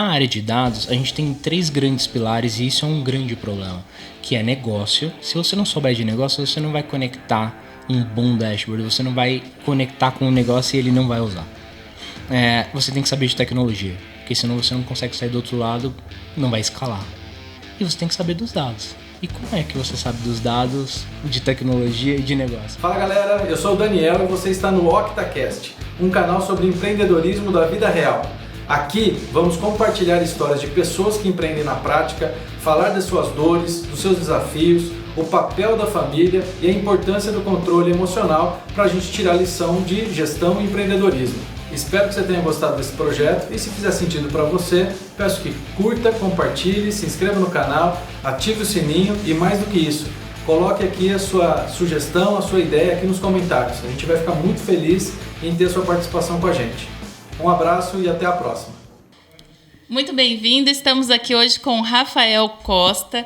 Na área de dados, a gente tem 3 grandes pilares e isso é um grande problema, que é negócio. Se você não souber de negócio, você não vai conectar um bom dashboard, você não vai conectar com o negócio e ele não vai usar. Você tem que saber de tecnologia, porque senão você não consegue sair do outro lado, não vai escalar. E você tem que saber dos dados. E como é que você sabe dos dados, de tecnologia e de negócio? Fala galera, eu sou o Daniel e você está no OctaCast, um canal sobre empreendedorismo da vida real. Aqui vamos compartilhar histórias de pessoas que empreendem na prática, falar das suas dores, dos seus desafios, o papel da família e a importância do controle emocional para a gente tirar a lição de gestão e empreendedorismo. Espero que você tenha gostado desse projeto e se fizer sentido para você, peço que curta, compartilhe, se inscreva no canal, ative o sininho e mais do que isso, coloque aqui a sua sugestão, a sua ideia aqui nos comentários. A gente vai ficar muito feliz em ter sua participação com a gente. Um abraço e até a próxima. Muito bem-vindo, estamos aqui hoje com o Rafael Costa,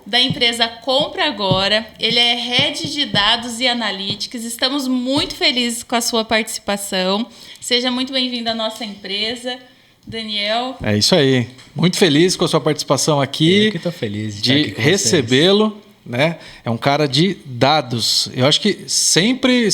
da empresa Compra Agora. Ele é Head de Dados e Analytics. Estamos muito felizes com a sua participação. Seja muito bem-vindo à nossa empresa, Daniel. É isso aí. Muito feliz com a sua participação aqui. Eu que estou feliz de recebê-lo. Né? É um cara de dados. Eu acho que sempre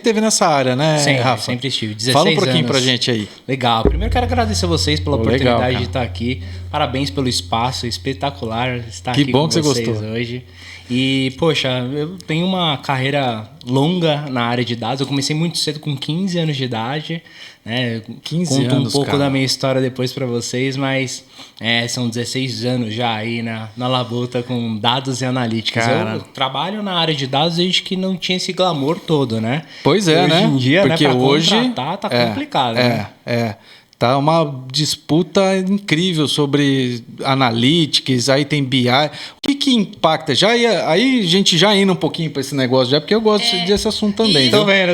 teve nessa área, né, Rafa? Sempre estive. 16 Fala um pouquinho anos. Pra gente aí. Legal. Primeiro quero agradecer vocês pela oportunidade legal, de estar aqui. Parabéns pelo espaço, espetacular estar aqui bom com que vocês você gostou. hoje. E, poxa, eu tenho uma carreira longa na área de dados. Eu comecei muito cedo, com 15 anos de idade. Né? 15 Conto anos, um pouco cara. da minha história depois para vocês, mas são 16 anos já aí na labuta com dados e analíticas. Eu trabalho na área de dados desde que não tinha esse glamour todo, né? Pois é, hoje né? Em dia, porque né, pra hoje contratar, tá complicado, né? Tá uma disputa incrível sobre analytics, aí tem BI. O que impacta? Aí a gente já indo um pouquinho para esse negócio já, porque eu gosto desse assunto também. Tô vendo.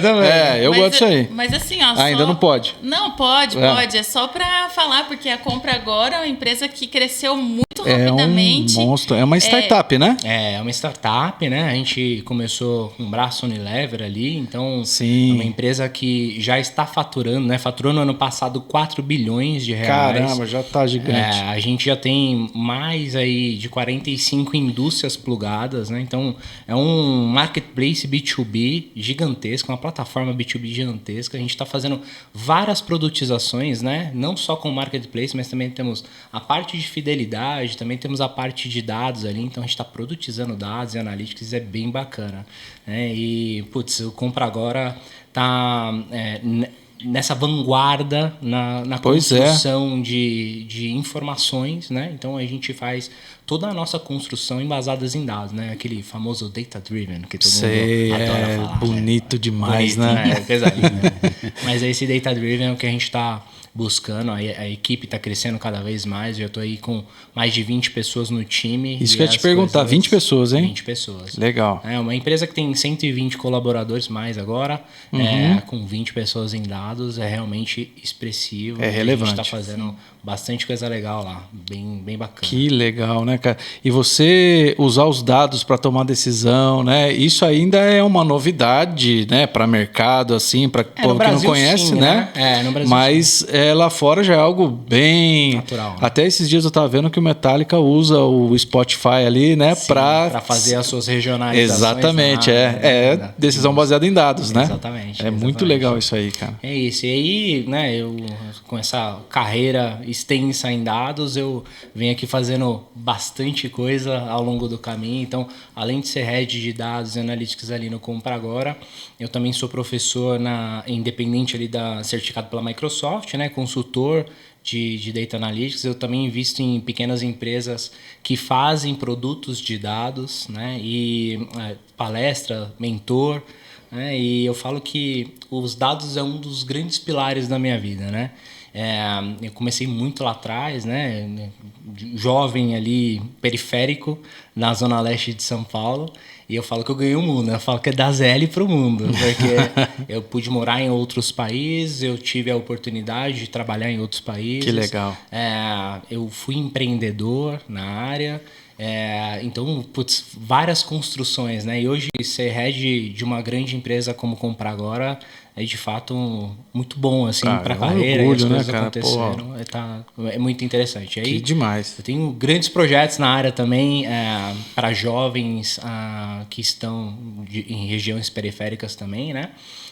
Eu gosto disso aí. Mas assim, ó, ainda não pode. Não, pode. É só para falar, porque a Compra Agora é uma empresa que cresceu muito rapidamente. É um monstro. É uma startup, né? É uma startup, né? A gente começou com um braço Unilever ali, então Sim. É uma empresa que já está faturando, né? Faturou no ano passado 4 bilhões de reais. Caramba, já tá gigante. A gente já tem mais aí de 45 indústrias plugadas, né? Então é um marketplace B2B gigantesco, uma plataforma B2B gigantesca. A gente está fazendo várias produtizações, né? Não só com o marketplace, mas também temos a parte de fidelidade, também temos a parte de dados ali. Então a gente está produtizando dados e analytics, é bem bacana, né? E, putz, o Compra Agora tá nessa vanguarda na construção de informações, né? Então a gente faz toda a nossa construção embasadas em dados, né? Aquele famoso data-driven que todo mundo adora falar. Bonito, né? Demais, bonito, né? É pesadinho, né? Mas esse data-driven é o que a gente está buscando, a equipe está crescendo cada vez mais. Eu estou aí com mais de 20 pessoas no time. Isso que eu ia te perguntar, 20 pessoas, hein? 20 pessoas. Legal. É uma empresa que tem 120 colaboradores mais agora, com 20 pessoas em dados, é realmente expressivo. É relevante. A gente está fazendo bastante coisa legal lá, bem bacana. Que legal, né, cara? E você usar os dados para tomar decisão, né? Isso ainda é uma novidade, né, para mercado, assim, para povo que não conhece, sim, né? No Brasil, mas lá fora já é algo bem natural. Até esses dias eu tava vendo que o Metallica usa o Spotify ali, né, para fazer as suas regionalizações. Exatamente, decisão baseada em dados, né? Exatamente. Muito legal isso aí, cara. É isso. E aí, né, eu com essa carreira extensa em dados, eu venho aqui fazendo bastante coisa ao longo do caminho. Então, além de ser head de dados e analytics ali no Compra Agora, eu também sou professor independente ali certificado pela Microsoft, né, consultor de Data Analytics. Eu também invisto em pequenas empresas que fazem produtos de dados, né, e palestra, mentor, né, e eu falo que os dados é um dos grandes pilares da minha vida, né. Eu comecei muito lá atrás, né, jovem ali periférico na zona leste de São Paulo. E eu falo que eu ganhei o mundo, eu falo que é da ZL para o mundo, porque eu pude morar em outros países, eu tive a oportunidade de trabalhar em outros países. Que legal. Eu fui empreendedor na área, então, putz, várias construções, né? E hoje ser head de uma grande empresa como Comprar Agora é de fato muito bom, assim, para a carreira. Orgulho, e as coisas né, cara? aconteceram. É muito interessante. Aí, Que demais. eu tenho grandes projetos na área também para jovens que estão em regiões periféricas também, né?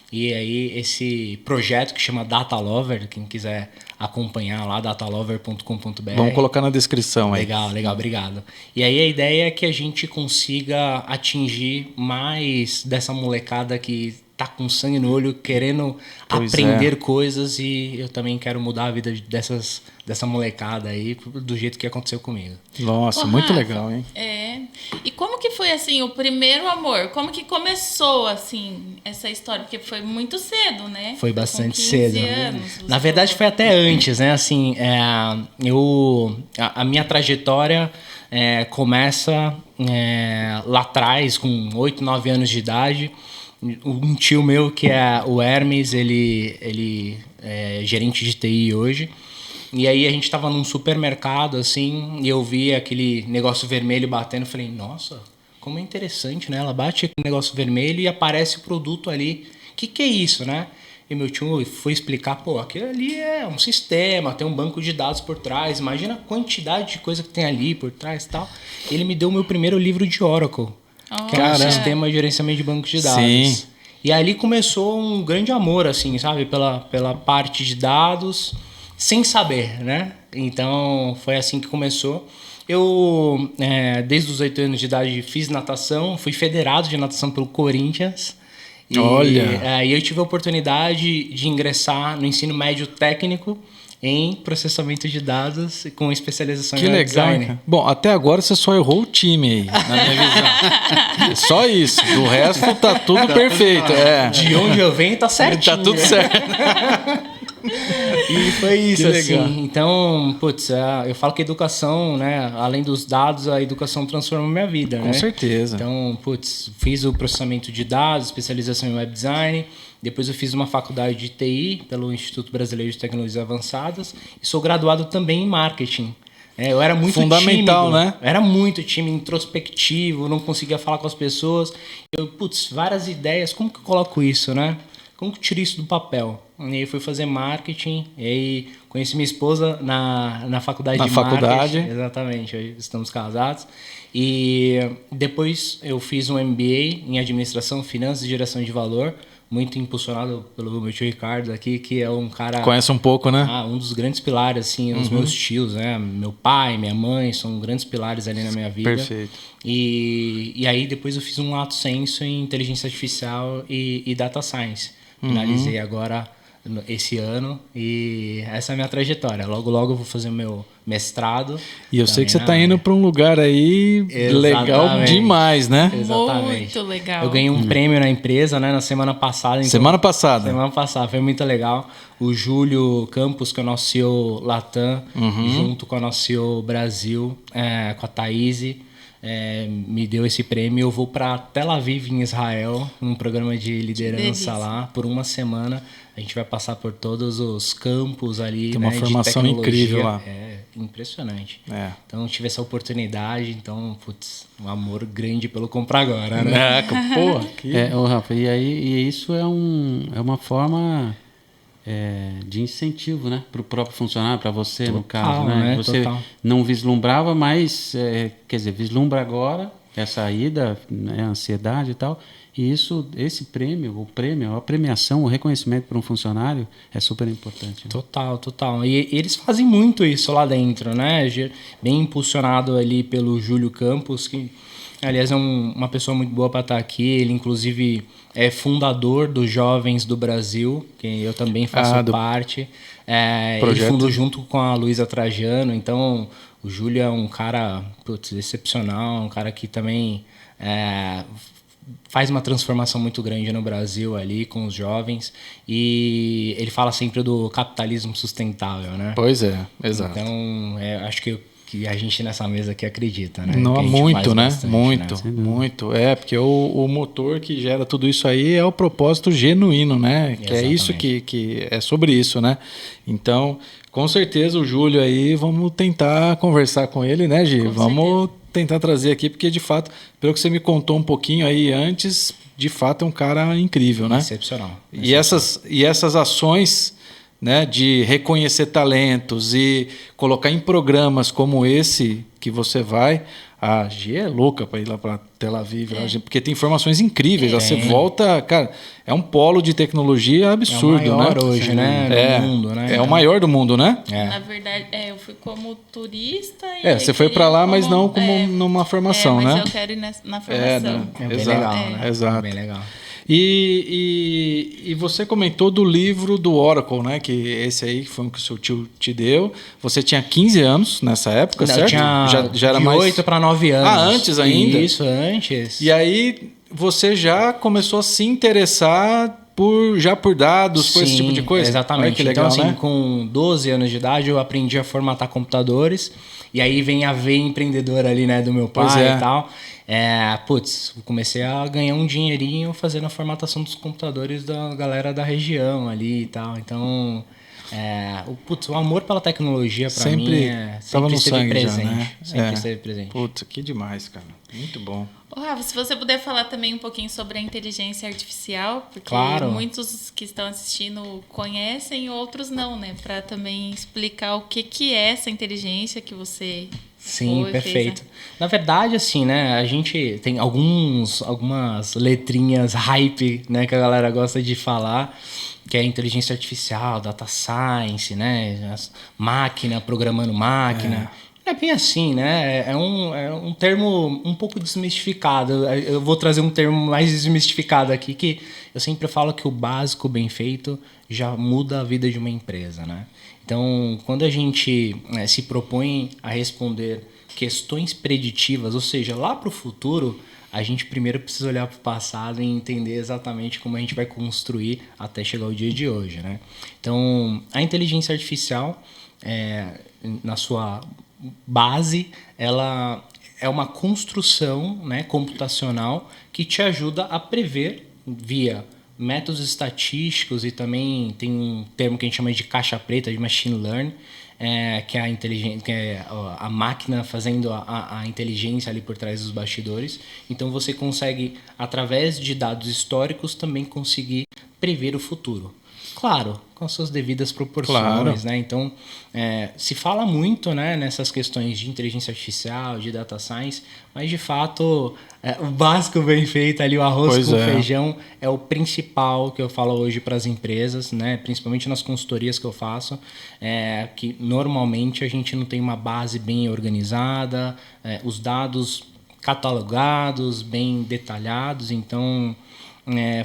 E aí esse projeto que chama Data Lover, quem quiser acompanhar lá, datalover.com.br. Vamos colocar na descrição aí. Legal, obrigado. E aí a ideia é que a gente consiga atingir mais dessa molecada que tá com sangue no olho, querendo aprender coisas, e eu também quero mudar a vida dessa molecada aí do jeito que aconteceu comigo. Nossa, muito legal, hein? E como que foi, assim, o primeiro amor? Como que começou, assim, essa história? Porque foi muito cedo, né? Foi bastante com 15 cedo. Anos, Na verdade, foi até antes, né? Assim, a minha trajetória começa lá atrás, com 8, 9 anos de idade. Um tio meu, que é o Hermes, ele é gerente de TI hoje. E aí a gente tava num supermercado, assim, e eu vi aquele negócio vermelho batendo. Falei, nossa, como é interessante, né? Ela bate aquele negócio vermelho e aparece o produto ali. O que é isso, né? E meu tio foi explicar, pô, aquilo ali é um sistema, tem um banco de dados por trás. Imagina a quantidade de coisa que tem ali por trás e tal. Ele me deu o meu primeiro livro de Oracle. Que é um sistema de gerenciamento de bancos de dados. Sim. E ali começou um grande amor, assim, sabe? Pela parte de dados, sem saber, né? Então, foi assim que começou. Eu, desde os 8 anos de idade, fiz natação. Fui federado de natação pelo Corinthians. Olha! E eu tive a oportunidade de ingressar no ensino médio técnico em processamento de dados com especialização em web design. Cara. Bom, até agora você só errou o time aí, na minha visão. Só isso. Do resto tá tudo perfeito. De onde eu venho tá certinho. Tá tudo certo. E foi isso, assim. Então, putz, eu falo que a educação, né, além dos dados, a educação transformou minha vida, Com certeza. Então, putz, fiz o processamento de dados, especialização em web design. Depois eu fiz uma faculdade de TI pelo Instituto Brasileiro de Tecnologias Avançadas e sou graduado também em marketing. Eu era muito fundamental, tímido, né? Era muito tímido, introspectivo, não conseguia falar com as pessoas. Várias ideias, como que eu coloco isso, né? Como que eu tiro isso do papel? E aí fui fazer marketing, e aí conheci minha esposa na faculdade de marketing. Exatamente, hoje estamos casados. E depois eu fiz um MBA em Administração, Finanças e Geração de Valor, muito impulsionado pelo meu tio Ricardo aqui, que é um cara... Conhece um pouco, né? Um dos grandes pilares, assim, os meus tios, né? Meu pai, minha mãe, são grandes pilares ali na minha vida. Perfeito. E aí depois eu fiz um lato senso em Inteligência Artificial e Data Science. Finalizei agora esse ano e essa é a minha trajetória. Logo eu vou fazer o meu mestrado. E eu sei que você está indo para um lugar aí legal demais, né? Exatamente. Muito legal. Eu ganhei um prêmio na empresa, né, na semana passada. Então, semana passada, foi muito legal. O Júlio Campos, que é o nosso CEO Latam, junto com a nossa CEO Brasil, com a Thaís, me deu esse prêmio. Eu vou para Tel Aviv, em Israel, num programa de liderança lá, por uma semana. A gente vai passar por todos os campos ali. Tem uma formação incrível lá. Impressionante. Então, eu tive essa oportunidade. Então, putz, um amor grande pelo Comprar Agora, né? Rafa, e isso é uma forma de incentivo, né? Para o próprio funcionário, para você, total, no caso, né? Você não vislumbrava, mas, quer dizer, vislumbra agora essa ida, né? A ansiedade e tal. E esse prêmio, a premiação, o reconhecimento para um funcionário é super importante. Né? Total. E eles fazem muito isso lá dentro, né? Bem impulsionado ali pelo Júlio Campos, que, aliás, é uma pessoa muito boa para estar aqui. Ele, inclusive, é fundador dos Jovens do Brasil, que eu também faço parte. Ele fundou junto com a Luísa Trajano. Então, o Júlio é um cara excepcional, um cara que também... faz uma transformação muito grande no Brasil ali com os jovens, e ele fala sempre do capitalismo sustentável, né? Pois é, exato. Então, acho que que a gente nessa mesa aqui acredita, né? Não, muito, né? Bastante, muito, né? muito. Porque o motor que gera tudo isso aí é o propósito genuíno, né? Que é isso que é sobre isso, né? Então, com certeza o Júlio aí, vamos tentar conversar com ele, né, Gi? Vamos tentar trazer aqui, porque de fato, pelo que você me contou um pouquinho aí antes, de fato é um cara incrível, né? Excepcional. E essas ações, né, de reconhecer talentos e colocar em programas como esse que você vai, a Gi é louca para ir lá para Tel Aviv, porque tem informações incríveis. Você volta, cara, é um polo de tecnologia absurdo, é o maior, né? Hoje, né? No mundo, né? É o maior do mundo, né? Na verdade, eu fui como turista. E você foi para lá, mas não como numa formação, mas né? Mas eu quero ir na formação. É bem Exato, legal, né? Exato. É bem legal. E você comentou do livro do Oracle, né? Que esse aí foi o que o seu tio te deu. Você tinha 15 anos nessa época, Não, certo? Já era de mais 8 para 9 anos. Antes ainda? Isso, antes. E aí você já começou a se interessar por dados, por esse tipo de coisa? Exatamente. Olha que legal, então, assim, né? com 12 anos de idade, eu aprendi a formatar computadores. E aí vem a veia empreendedora ali, né, do meu pai e tal. Comecei a ganhar um dinheirinho fazendo a formatação dos computadores da galera da região ali e tal. Então, o amor pela tecnologia para mim sempre no esteve sangue presente. já, né? Sempre esteve presente. Putz, que demais, cara. Muito bom. Rafa, se você puder falar também um pouquinho sobre a inteligência artificial, porque muitos que estão assistindo conhecem, outros não, né? Para também explicar o que é essa inteligência que você... Sim, perfeito. Na verdade, assim, né, a gente tem algumas letrinhas hype, né, que a galera gosta de falar, que é inteligência artificial, data science, né, máquina, programando máquina. Não é bem assim, né, é um termo um pouco desmistificado. Eu vou trazer um termo mais desmistificado aqui, que eu sempre falo que o básico bem feito já muda a vida de uma empresa, né. Então, quando a gente se propõe a responder questões preditivas, ou seja, lá para o futuro, a gente primeiro precisa olhar para o passado e entender exatamente como a gente vai construir até chegar ao dia de hoje, né? Então, a inteligência artificial, na sua base, ela é uma construção, né, computacional que te ajuda a prever via métodos estatísticos, e também tem um termo que a gente chama de caixa preta, de machine learning, que é a máquina fazendo a inteligência ali por trás dos bastidores. Então você consegue, através de dados históricos, também conseguir prever o futuro. Claro, com as suas devidas proporções, né? Então, se fala muito, né, nessas questões de inteligência artificial, de data science, mas de fato, o básico bem feito ali, o arroz com feijão, é o principal que eu falo hoje para as empresas, né? Principalmente nas consultorias que eu faço, que normalmente a gente não tem uma base bem organizada, os dados catalogados, bem detalhados. Então,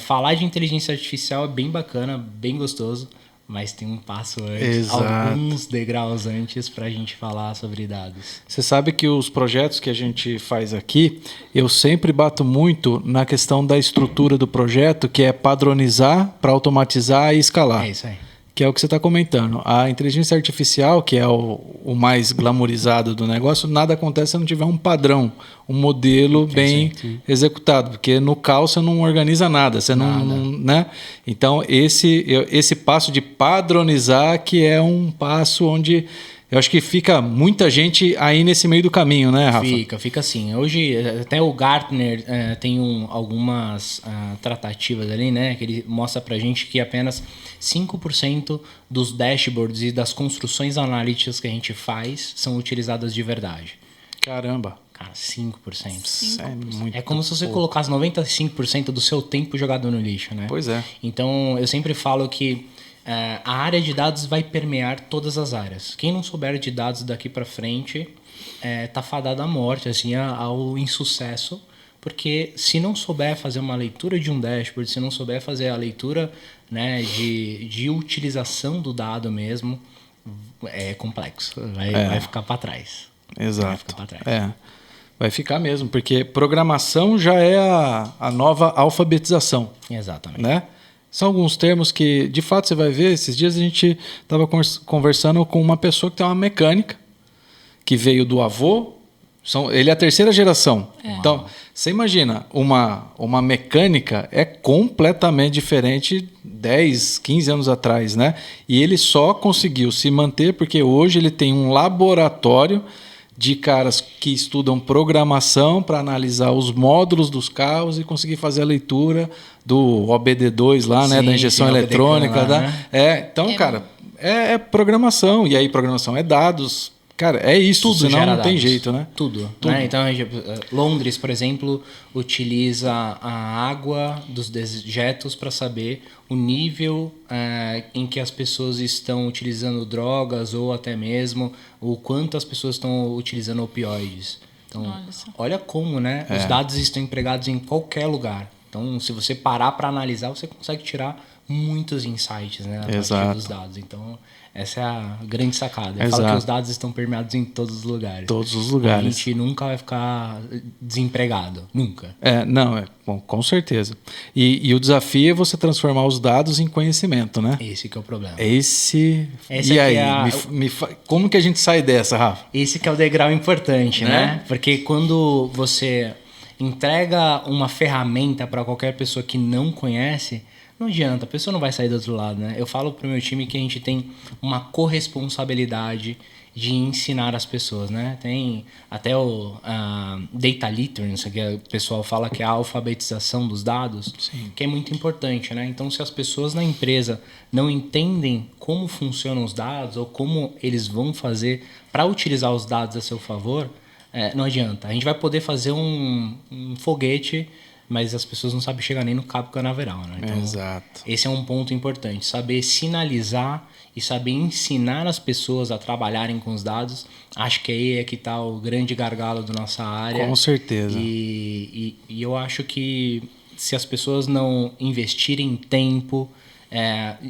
falar de inteligência artificial é bem bacana, bem gostoso, mas tem um passo antes, alguns degraus antes para a gente falar sobre dados. Você sabe que os projetos que a gente faz aqui, eu sempre bato muito na questão da estrutura do projeto, que é padronizar para automatizar e escalar. É isso aí. Que é o que você está comentando. A inteligência artificial, que é o mais glamourizado do negócio, nada acontece se não tiver um padrão, um modelo bem executado, porque no caos você não organiza nada, você não, né? Então esse passo de padronizar que é um passo onde eu acho que fica muita gente aí nesse meio do caminho, né, Rafa? Fica assim. Hoje, até o Gartner tem algumas tratativas ali, né? Que ele mostra pra gente que apenas 5% dos dashboards e das construções analíticas que a gente faz são utilizadas de verdade. Caramba. Cara, 5%. 5%. É como se você colocasse 95% do seu tempo jogado no lixo, né? Pois é. Então, eu sempre falo que a área de dados vai permear todas as áreas. Quem não souber de dados daqui para frente tá fadado à morte, assim, ao insucesso, porque se não souber fazer uma leitura de um dashboard, se não souber fazer a leitura, né, de utilização do dado mesmo, é complexo, vai ficar para trás. Exato. Vai ficar para trás. Vai ficar mesmo, porque programação já é a nova alfabetização. Exatamente. Né? São alguns termos que, de fato, você vai ver. Esses dias a gente estava conversando com uma pessoa que tem uma mecânica que veio do avô, ele é a terceira geração. Então, você imagina, uma mecânica é completamente diferente 10, 15 anos atrás, né? E ele só conseguiu se manter porque hoje ele tem um laboratório de caras que estudam programação para analisar os módulos dos carros e conseguir fazer a leitura do OBD2 lá, né? Da injeção eletrônica. Lá, né? Então, cara, é programação. E aí programação é dados. Cara, é isso, tudo senão não dados. tem jeito, né? Tudo. Né? Então, Londres, por exemplo, utiliza a água dos dejetos para saber o nível em que as pessoas estão utilizando drogas ou até mesmo o quanto as pessoas estão utilizando opioides. Então, olha como, né? Os dados estão empregados em qualquer lugar. Então, se você parar para analisar, você consegue tirar muitos insights, né? A partir dos dados. Então, essa é a grande sacada. Eu falo que os dados estão permeados em todos os lugares. Todos os lugares. A gente nunca vai ficar desempregado. Nunca. Bom, com certeza. E o desafio é você transformar os dados em conhecimento, né? Esse que é o problema. E aí? Como que a gente sai dessa, Rafa? Esse que é o degrau importante, né? Porque quando você entrega uma ferramenta para qualquer pessoa que não conhece, não adianta, a pessoa não vai sair do outro lado, né? Eu falo pro meu time que a gente tem uma corresponsabilidade de ensinar as pessoas, né? Tem até o data literacy, que o pessoal fala que é a alfabetização dos dados, que é muito importante, né? Então, se as pessoas na empresa não entendem como funcionam os dados ou como eles vão fazer para utilizar os dados a seu favor, não adianta. A gente vai poder fazer um foguete, mas as pessoas não sabem chegar nem no Cabo Canaveral, né? Então, exato. Esse é um ponto importante. Saber sinalizar e saber ensinar as pessoas a trabalharem com os dados. Acho que aí é que está o grande gargalo da nossa área. Com certeza. E eu acho que se as pessoas não investirem tempo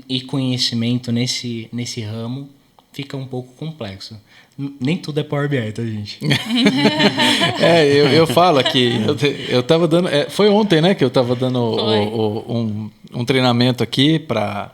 e conhecimento nesse ramo, fica um pouco complexo. Nem tudo é Power BI, tá, gente? Eu falo aqui, eu tava dando... foi ontem, né, que eu tava dando um treinamento aqui para...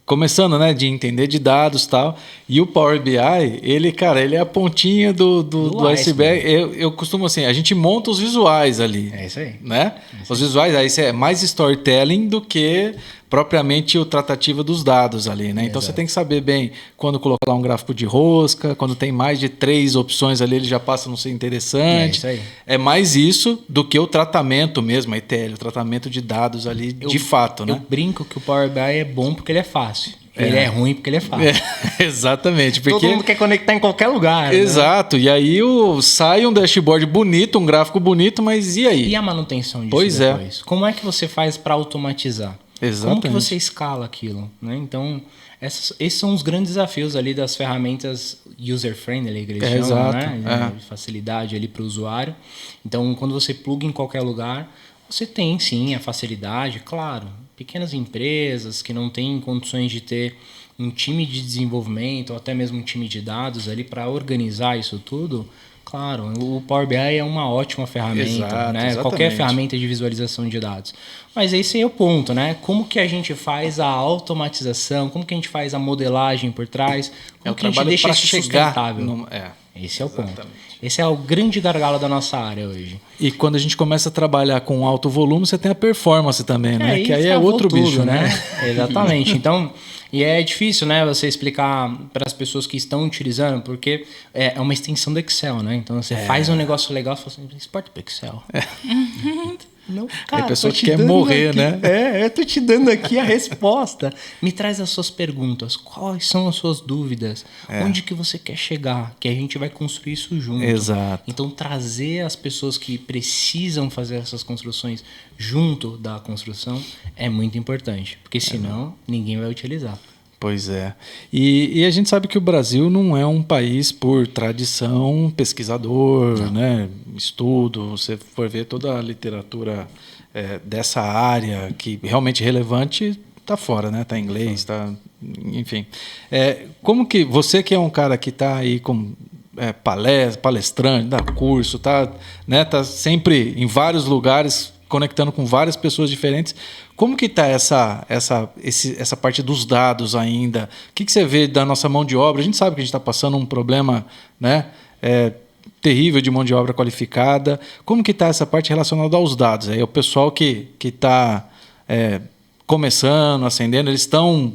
Começando, né, de entender de dados e tal. E o Power BI, ele é a pontinha do iceberg. Eu costumo assim, a gente monta os visuais ali. É isso aí. Né? Os visuais, aí é mais storytelling do que propriamente o tratativa dos dados ali, né? Então você tem que saber bem quando colocar lá um gráfico de rosca, quando tem mais de 3 opções ali, ele já passa a não ser interessante. Isso aí. É mais isso do que o tratamento mesmo, a ETL, o tratamento de dados ali de fato, né? Eu brinco que o Power BI é bom porque ele é fácil. Ele é ruim porque ele é fácil. Exatamente. Porque... Todo mundo quer conectar em qualquer lugar. Exato. Né? E aí sai um dashboard bonito, um gráfico bonito, mas e aí? E a manutenção disso depois? Como é que você faz para automatizar? Exatamente. Como que você escala aquilo? Né? Então, esses são os grandes desafios ali das ferramentas user-friendly, que eles chamam, né? De facilidade ali para o usuário. Então, quando você pluga em qualquer lugar, você tem sim a facilidade, claro. Pequenas empresas que não têm condições de ter um time de desenvolvimento ou até mesmo um time de dados ali para organizar isso tudo, claro, o Power BI é uma ótima ferramenta, né? Qualquer ferramenta de visualização de dados. Mas esse é o ponto, né? Como que a gente faz a automatização, como que a gente faz a modelagem por trás, como que a gente deixa isso sustentável. Esse é o ponto. Esse é o grande gargalo da nossa área hoje. E quando a gente começa a trabalhar com alto volume, você tem a performance também, né? Que aí é outro bicho, né? Exatamente. Então, e é difícil, né, você explicar para as pessoas que estão utilizando, porque é uma extensão do Excel, né? Então, você faz um negócio legal e fala assim, exporta para o Excel. Não, cara, a pessoa quer morrer, aqui, né? Eu tô te dando aqui a resposta. Me traz as suas perguntas. Quais são as suas dúvidas? Onde que você quer chegar? Que a gente vai construir isso junto. Exato. Então, trazer as pessoas que precisam fazer essas construções junto da construção é muito importante. Porque senão, ninguém vai utilizar. Pois é. E a gente sabe que o Brasil não é um país por tradição pesquisador, né? Estudo. Você for ver toda a literatura dessa área que realmente relevante está fora, né? Está em inglês, está, enfim. Como que você que é um cara que está aí com palestrante, dá curso, tá sempre em vários lugares conectando com várias pessoas diferentes. Como que está essa parte dos dados ainda? O que você vê da nossa mão de obra? A gente sabe que a gente está passando um problema, né, terrível de mão de obra qualificada. Como que está essa parte relacionada aos dados? Aí o pessoal que está começando, ascendendo, eles estão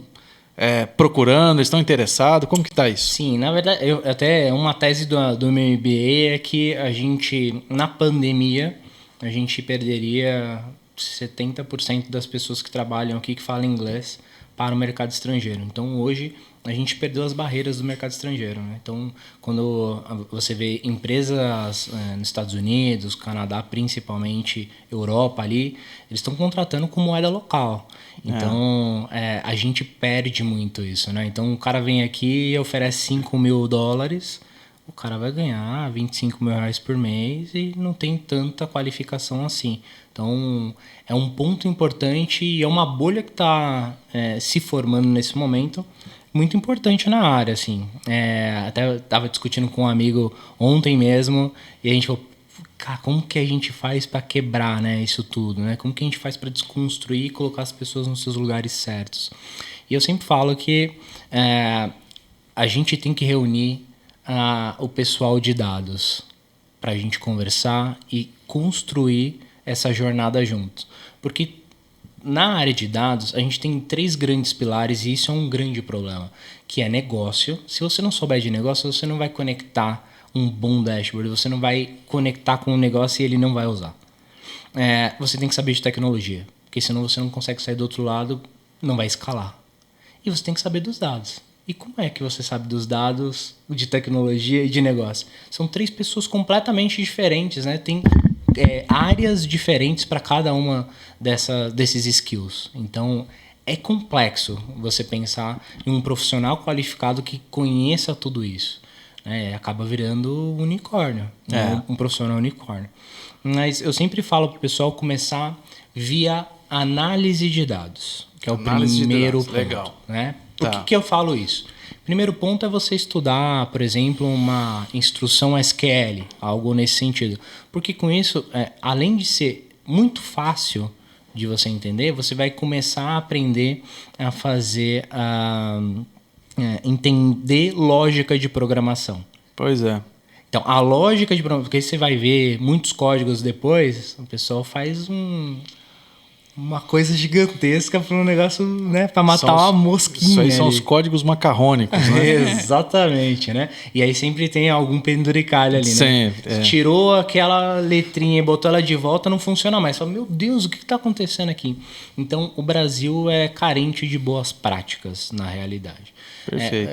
procurando, eles estão interessados? Como que está isso? Sim, na verdade, até uma tese do meu MBA é que a gente, na pandemia, a gente perderia 70% das pessoas que trabalham aqui, que falam inglês, para o mercado estrangeiro. Então, hoje, a gente perdeu as barreiras do mercado estrangeiro, né? Então, quando você vê empresas nos Estados Unidos, Canadá, principalmente, Europa ali, eles estão contratando com moeda local. Então, a gente perde muito isso, né? Então, o cara vem aqui e oferece $5.000, o cara vai ganhar R$25.000 por mês e não tem tanta qualificação assim. Então, é um ponto importante e é uma bolha que está se formando nesse momento, muito importante na área, assim. Até eu estava discutindo com um amigo ontem mesmo e a gente falou, cara, como que a gente faz para quebrar, né, isso tudo, né? Como que a gente faz para desconstruir e colocar as pessoas nos seus lugares certos? E eu sempre falo que a gente tem que reunir o pessoal de dados para a gente conversar e construir essa jornada juntos. Porque na área de dados, a gente tem 3 grandes pilares e isso é um grande problema, que é negócio. Se você não souber de negócio, você não vai conectar um bom dashboard, você não vai conectar com um negócio e ele não vai usar. Você tem que saber de tecnologia, porque senão você não consegue sair do outro lado, não vai escalar. E você tem que saber dos dados. E como é que você sabe dos dados, de tecnologia e de negócio? São 3 pessoas completamente diferentes, né? Tem áreas diferentes para cada uma desses skills. Então, é complexo você pensar em um profissional qualificado que conheça tudo isso. Acaba virando unicórnio, um profissional unicórnio. Mas eu sempre falo para o pessoal começar via análise de dados, que é o primeiro ponto. Legal. Né? Por que eu falo isso? Primeiro ponto é você estudar, por exemplo, uma instrução SQL, algo nesse sentido. Porque com isso, além de ser muito fácil de você entender, você vai começar a aprender a fazer, entender lógica de programação. Pois é. Então, a lógica de programação, porque você vai ver muitos códigos depois, o pessoal faz uma coisa gigantesca para um negócio, né, para matar uma mosquinha. Isso aí são os códigos macarrônicos, né? Exatamente, né? E aí sempre tem algum penduricalho ali, né? Sempre. Tirou aquela letrinha e botou ela de volta, não funciona mais. Fala, meu Deus, o que está acontecendo aqui? Então, o Brasil é carente de boas práticas, na realidade. Perfeito.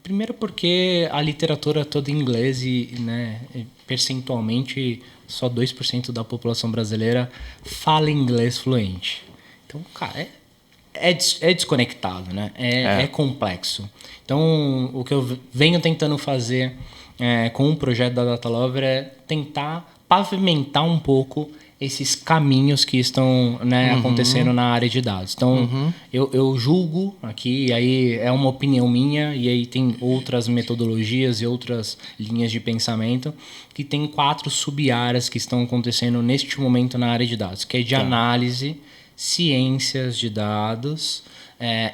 Primeiro porque a literatura é toda em inglês e, né, percentualmente só 2% da população brasileira fala inglês fluente. Então, cara, é desconectado, né? É complexo. Então, o que eu venho tentando fazer com o projeto da Data Lover é tentar pavimentar um pouco esses caminhos que estão, né, acontecendo na área de dados. Então, eu julgo aqui, e aí é uma opinião minha, e aí tem outras metodologias e outras linhas de pensamento, que tem 4 sub-áreas que estão acontecendo neste momento na área de dados, que é de análise, ciências de dados,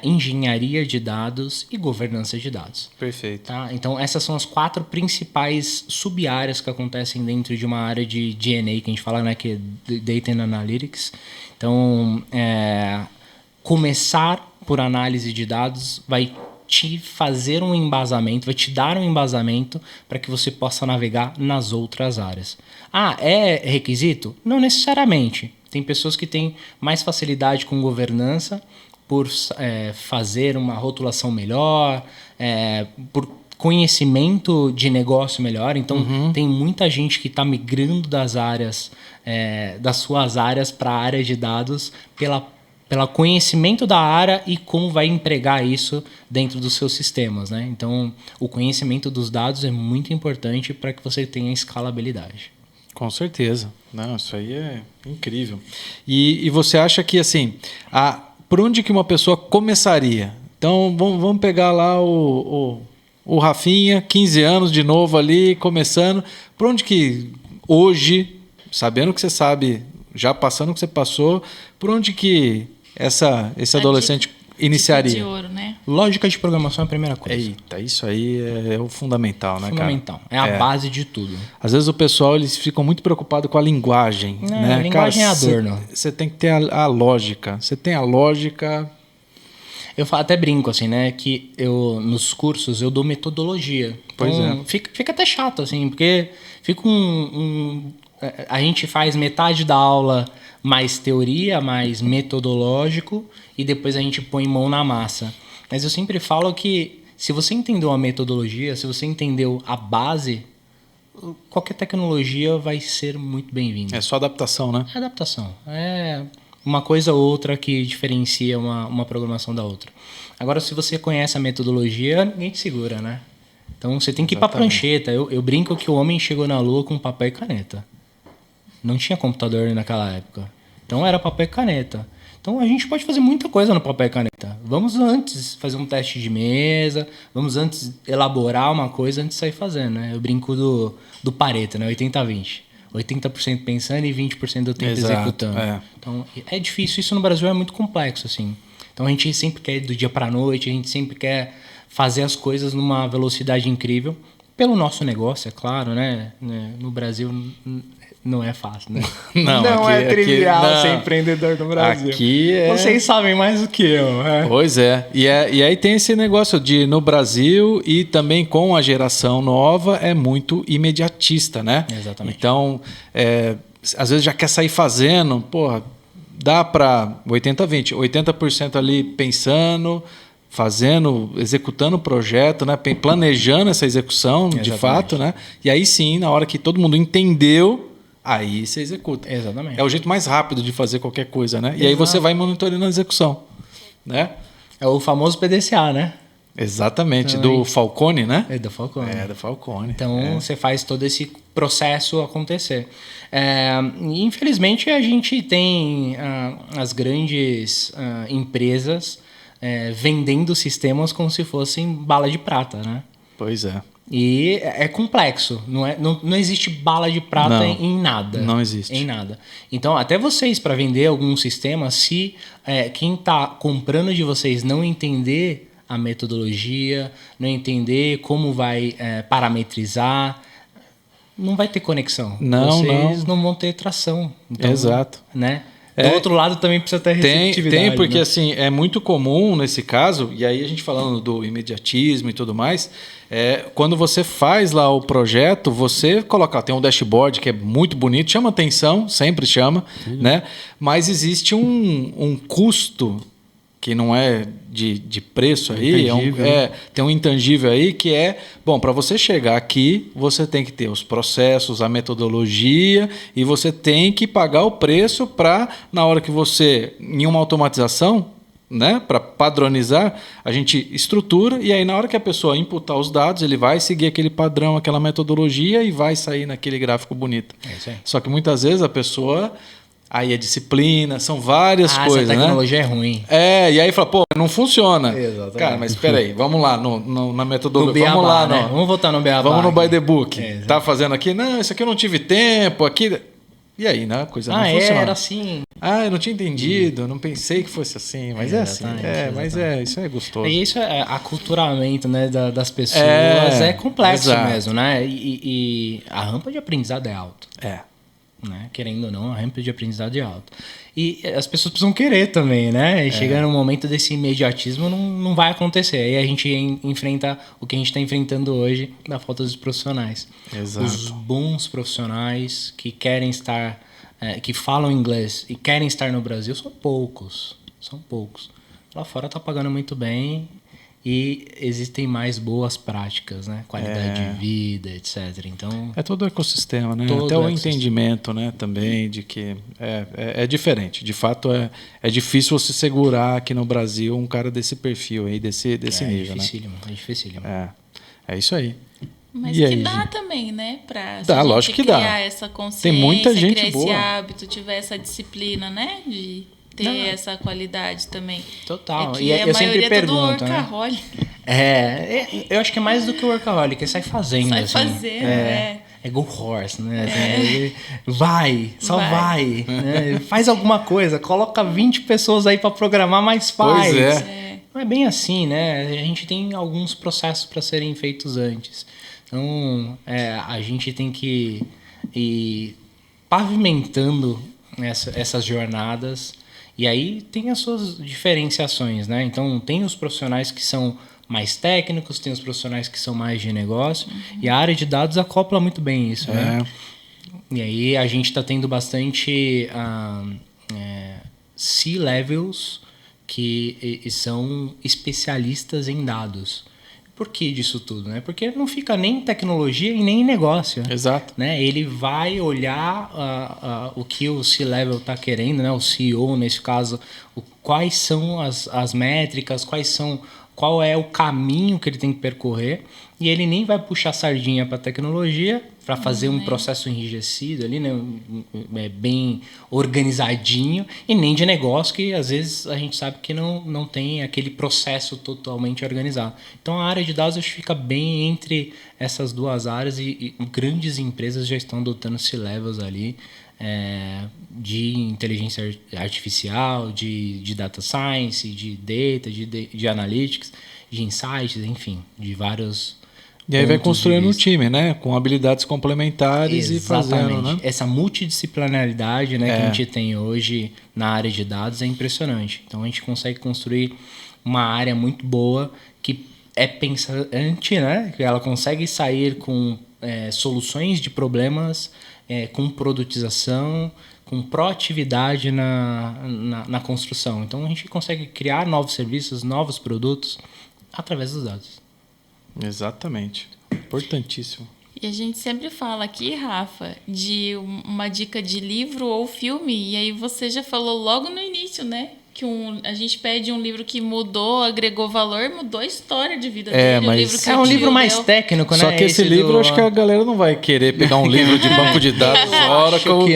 engenharia de dados e governança de dados. Perfeito. Tá? Então, essas são as 4 principais sub-áreas que acontecem dentro de uma área de DNA, que a gente fala, né, que é Data and Analytics. Então, começar por análise de dados vai te fazer um embasamento, vai te dar um embasamento para que você possa navegar nas outras áreas. É requisito? Não necessariamente. Tem pessoas que têm mais facilidade com governança, por fazer uma rotulação melhor, por conhecimento de negócio melhor. Então, tem muita gente que está migrando das suas áreas para a área de dados pelo conhecimento da área e como vai empregar isso dentro dos seus sistemas, né? Então, o conhecimento dos dados é muito importante para que você tenha escalabilidade. Com certeza. Não, isso aí é incrível. E você acha que, assim, por onde que uma pessoa começaria? Então, vamos pegar lá o Rafinha, 15 anos de novo ali, começando. Por onde que hoje, sabendo o que você sabe, já passando o que você passou, por onde que esse adolescente iniciaria? De ouro, né? Lógica de programação é a primeira coisa. Eita, isso aí é o fundamental, né, fundamental. Cara? É a base de tudo. Às vezes o pessoal, eles ficam muito preocupados com a linguagem. Né? A linguagem é adorno. Você tem que ter a lógica. Você tem a lógica... Eu até brinco, assim, né? Que nos cursos eu dou metodologia. Pois então, fica até chato, assim, porque fica a gente faz metade da aula mais teoria, mais metodológico, e depois a gente põe mão na massa. Mas eu sempre falo que se você entendeu a metodologia, se você entendeu a base, qualquer tecnologia vai ser muito bem-vinda. É só adaptação, né? É adaptação. É uma coisa ou outra que diferencia uma programação da outra. Agora, se você conhece a metodologia, ninguém te segura, né? Então, você tem que ir para a prancheta. Eu brinco que o homem chegou na Lua com papel e caneta. Não tinha computador naquela época. Então, era papel e caneta. Então, a gente pode fazer muita coisa no papel e caneta. Vamos antes fazer um teste de mesa, vamos antes elaborar uma coisa antes de sair fazendo, né? Eu brinco do Pareto, né? 80-20. 80% pensando e 20% do tempo executando. Então, é difícil. Isso no Brasil é muito complexo, assim. Então, a gente sempre quer ir do dia para a noite, a gente sempre quer fazer as coisas numa velocidade incrível. Pelo nosso negócio, é claro, né? No Brasil não é fácil, né? Não é trivial ser empreendedor no Brasil. Aqui Vocês sabem mais do que eu. Pois é. E aí tem esse negócio de, no Brasil e também com a geração nova, é muito imediatista, né? Exatamente. Então, às vezes já quer sair fazendo, porra, dá para 80-20. 80% ali pensando, fazendo, executando o projeto, né? Planejando essa execução. Exatamente. De fato, né? E aí sim, na hora que todo mundo entendeu, aí você executa. Exatamente. É o jeito mais rápido de fazer qualquer coisa, né? Exato. E aí você vai monitorando a execução, né? É o famoso PDCA, né? Exatamente, então, do Falcone, né? É do Falcone. Do Falcone. Então você faz todo esse processo acontecer. Infelizmente a gente tem as grandes empresas vendendo sistemas como se fossem bala de prata, né? Pois é. E é complexo, não existe bala de prata em nada. Não existe. Em nada. Então, até vocês, para vender algum sistema, se quem está comprando de vocês não entender a metodologia, não entender como vai parametrizar, não vai ter conexão. Vocês não vão ter tração. Então, exato. Né? Do outro lado também precisa ter receptividade. Tem, porque né? assim, é muito comum nesse caso, e aí a gente falando do imediatismo e tudo mais, quando você faz lá o projeto, você coloca, tem um dashboard que é muito bonito, chama atenção, sempre chama, né? Mas existe um custo que não é de preço aí, tem um intangível aí que bom, para você chegar aqui, você tem que ter os processos, a metodologia, e você tem que pagar o preço para, na hora que você, em uma automatização, né, para padronizar, a gente estrutura, e aí na hora que a pessoa imputar os dados, ele vai seguir aquele padrão, aquela metodologia, e vai sair naquele gráfico bonito. Só que muitas vezes a pessoa... Aí a disciplina, são várias coisas, né? Essa tecnologia é ruim. E aí fala, pô, não funciona. Exatamente. Cara, mas espera aí, vamos lá na metodologia. Vamos lá, né? Vamos voltar no Beabá. Vamos no by the book. Tá fazendo aqui? Não, isso aqui eu não tive tempo, aqui... E aí, né? A coisa não funciona. Era assim. Eu não tinha entendido, não pensei que fosse assim, mas é assim. Mas isso é gostoso. E isso é aculturamento, né, das pessoas, é complexo mesmo, né? E a rampa de aprendizado é alta. Né? Querendo ou não, a rampa de aprendizado é alta. E as pessoas precisam querer também, né? E chega no momento desse imediatismo, não vai acontecer. Aí a gente enfrenta o que a gente está enfrentando hoje, da falta dos profissionais. Exato. Os bons profissionais que querem estar, que falam inglês e querem estar no Brasil são poucos. Lá fora tá pagando muito bem e existem mais boas práticas, né? Qualidade de vida, etc. Então, é todo o ecossistema, né? Até o entendimento, né? Também de que é diferente. De fato, é difícil você segurar aqui no Brasil um cara desse perfil aí, desse nível, dificílimo, né? É dificílimo. É isso aí. Mas que dá também, né? Dá, lógico que dá. Criar essa consciência, tem muita gente criar boa. esse hábito, tiver essa disciplina, né? De ter essa qualidade também. Total. E eu sempre pergunto, né? Eu acho que é mais do que o workaholic, é sair fazendo. É go horse, né? Vai. Né? Faz alguma coisa, coloca 20 pessoas aí para programar, mas faz. Pois é. não é bem assim, né? A gente tem alguns processos para serem feitos antes. Então, a gente tem que ir pavimentando essas jornadas. E aí tem as suas diferenciações, né? Então, tem os profissionais que são mais técnicos, tem os profissionais que são mais de negócio. E a área de dados acopla muito bem isso, né? E aí a gente está tendo bastante C-levels que são especialistas em dados. Por que disso tudo? Né? Porque não fica nem em tecnologia e nem em negócio. Exato. Né? Ele vai olhar o que o C-level está querendo, né? O CEO, nesse caso, quais são as métricas, qual é o caminho que ele tem que percorrer, e ele nem vai puxar sardinha para a tecnologia para fazer um processo enrijecido ali, né, bem organizadinho, e nem de negócio, que às vezes a gente sabe que não tem aquele processo totalmente organizado. Então a área de dados acho que fica bem entre essas duas áreas, e grandes empresas já estão adotando C-levels ali, de inteligência artificial, de data science, de data, de analytics, de insights, enfim, de vários. E aí vai construindo um time, né? Com habilidades complementares. Exatamente. E fazendo, né? Essa multidisciplinaridade, né, que a gente tem hoje na área de dados é impressionante. Então a gente consegue construir uma área muito boa que é pensante, né? Que ela consegue sair com soluções de problemas, com produtização, com proatividade na construção. Então a gente consegue criar novos serviços, novos produtos através dos dados. Exatamente. Importantíssimo. E a gente sempre fala aqui, Rafa, de uma dica de livro ou filme, e aí você já falou logo no início, né? Que a gente pede um livro que mudou, agregou valor, mudou a história de vida dele. Mas livro que é um livro mais técnico, né? Só que esse livro, acho que a galera não vai querer pegar um livro de banco de dados Oracle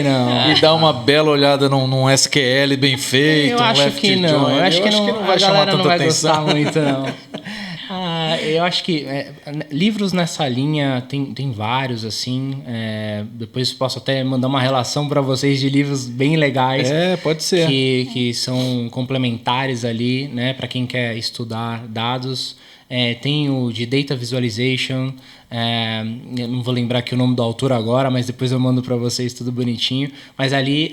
e dar uma bela olhada num SQL bem feito. Eu acho que não. Eu acho que não vai chamar tanta atenção. Gostar muito, não. Eu acho que livros nessa linha tem vários, assim. Depois posso até mandar uma relação para vocês de livros bem legais. Pode ser. Que são complementares ali, né, para quem quer estudar dados. Tem o de Data Visualization. Eu não vou lembrar aqui o nome do autor agora, mas depois eu mando para vocês tudo bonitinho. Mas ali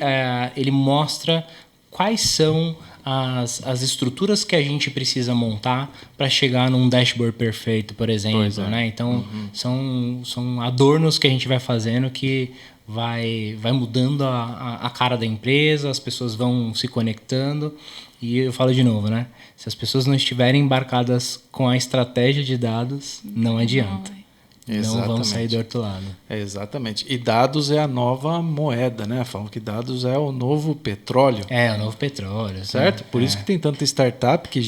ele mostra quais são as estruturas que a gente precisa montar para chegar num dashboard perfeito, por exemplo, né? Então, são adornos que a gente vai fazendo que vai mudando a cara da empresa, as pessoas vão se conectando. E eu falo de novo, né? Se as pessoas não estiverem embarcadas com a estratégia de dados, não adianta. Não vão sair do outro lado. Exatamente. E dados é a nova moeda, né? Falam que dados é o novo petróleo. O novo petróleo. Certo? Por isso que tem tanta startup que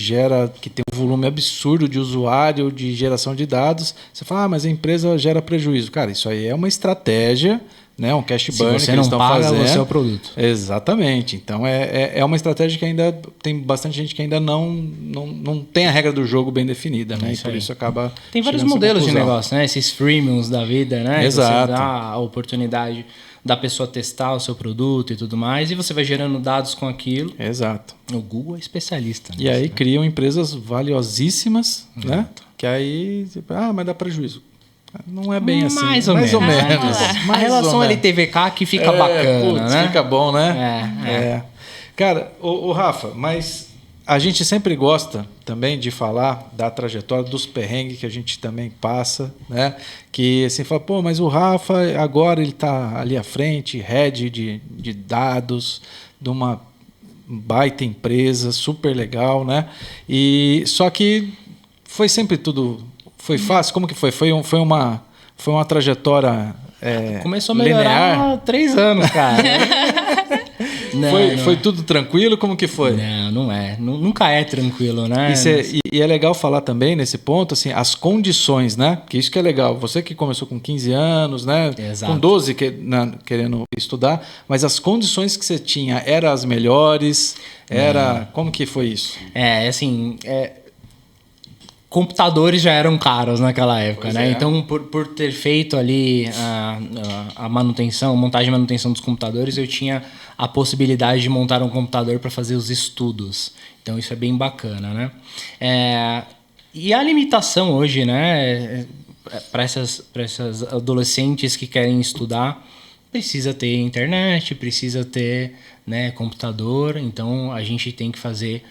tem um volume absurdo de usuário, de geração de dados. Você fala, mas a empresa gera prejuízo. Cara, isso aí é uma estratégia, né? Um cash burn que eles estão fazendo. Você é o produto. Exatamente. Então é uma estratégia que ainda tem bastante gente que ainda não tem a regra do jogo bem definida, né? E por isso acaba. Tem vários modelos de negócio, né? Esses freemiums da vida, né? Exato. Você dá a oportunidade da pessoa testar o seu produto e tudo mais, e você vai gerando dados com aquilo. Exato. O Google é especialista nisso. E aí criam empresas valiosíssimas, né? Que aí, mas dá prejuízo. Não é bem assim. Mais ou menos. A relação LTV-CAC que fica bacana, né? Fica bom, né? Cara, o Rafa, mas a gente sempre gosta também de falar da trajetória, dos perrengues que a gente também passa, né? Que assim, fala, mas o Rafa agora ele está ali à frente, head de dados, de uma baita empresa, super legal, né? E só que foi sempre tudo... Foi fácil? Como que foi? Foi uma trajetória começou a melhorar linear? Há 3 anos, cara. Foi tudo tranquilo? Como que foi? Não é. Nunca é tranquilo, né? E é legal falar também nesse ponto, assim, as condições, né? Que isso que é legal. Você que começou com 15 anos, né? Exato. Com 12 querendo estudar, mas as condições que você tinha eram as melhores? Como que foi isso? Computadores já eram caros naquela época, né? Então, por ter feito ali a manutenção, montagem e manutenção dos computadores, eu tinha a possibilidade de montar um computador para fazer os estudos. Então isso é bem bacana, né? E a limitação hoje, né, para essas adolescentes que querem estudar, precisa ter internet, precisa ter, né, computador. Então a gente tem que fazer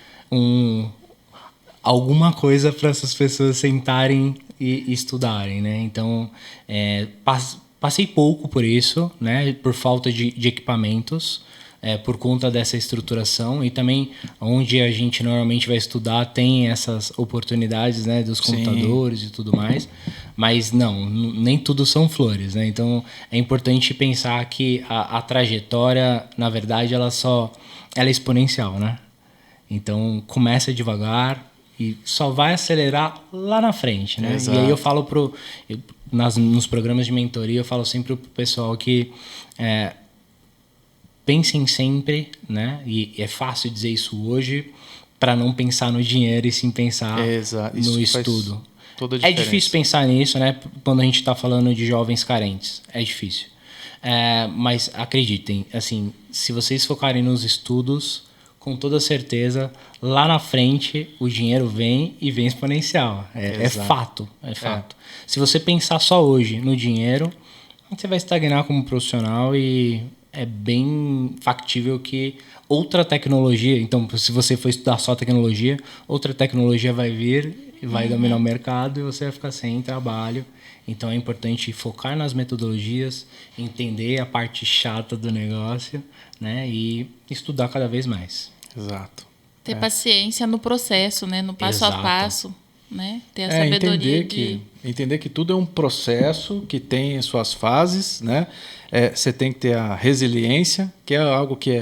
alguma coisa para essas pessoas sentarem e estudarem, né? Então, passei pouco por isso, né? Por falta de equipamentos, por conta dessa estruturação, e também onde a gente normalmente vai estudar tem essas oportunidades, né? Dos computadores e tudo mais, mas nem tudo são flores, né? Então, é importante pensar que a trajetória, na verdade, ela é exponencial, né? Então, começa devagar e só vai acelerar lá na frente, né? Exato. E aí eu falo nos programas de mentoria, eu falo sempre pro pessoal que pensem sempre, né? E é fácil dizer isso hoje, para não pensar no dinheiro e sim pensar no estudo. Toda a é difícil pensar nisso, né? Quando a gente está falando de jovens carentes. É difícil. Mas acreditem, assim, se vocês focarem nos estudos, com toda certeza, lá na frente o dinheiro vem e vem exponencial. É fato. Se você pensar só hoje no dinheiro, você vai estagnar como profissional e é bem factível que outra tecnologia... Então, se você for estudar só tecnologia, outra tecnologia vai vir e vai dominar o mercado e você vai ficar sem trabalho. Então, é importante focar nas metodologias, entender a parte chata do negócio, né? E estudar cada vez mais. Exato. Ter paciência no processo, né? No passo a passo, né? Ter a sabedoria entender que tudo é um processo que tem as suas fases, né? Você tem que ter a resiliência, que é algo que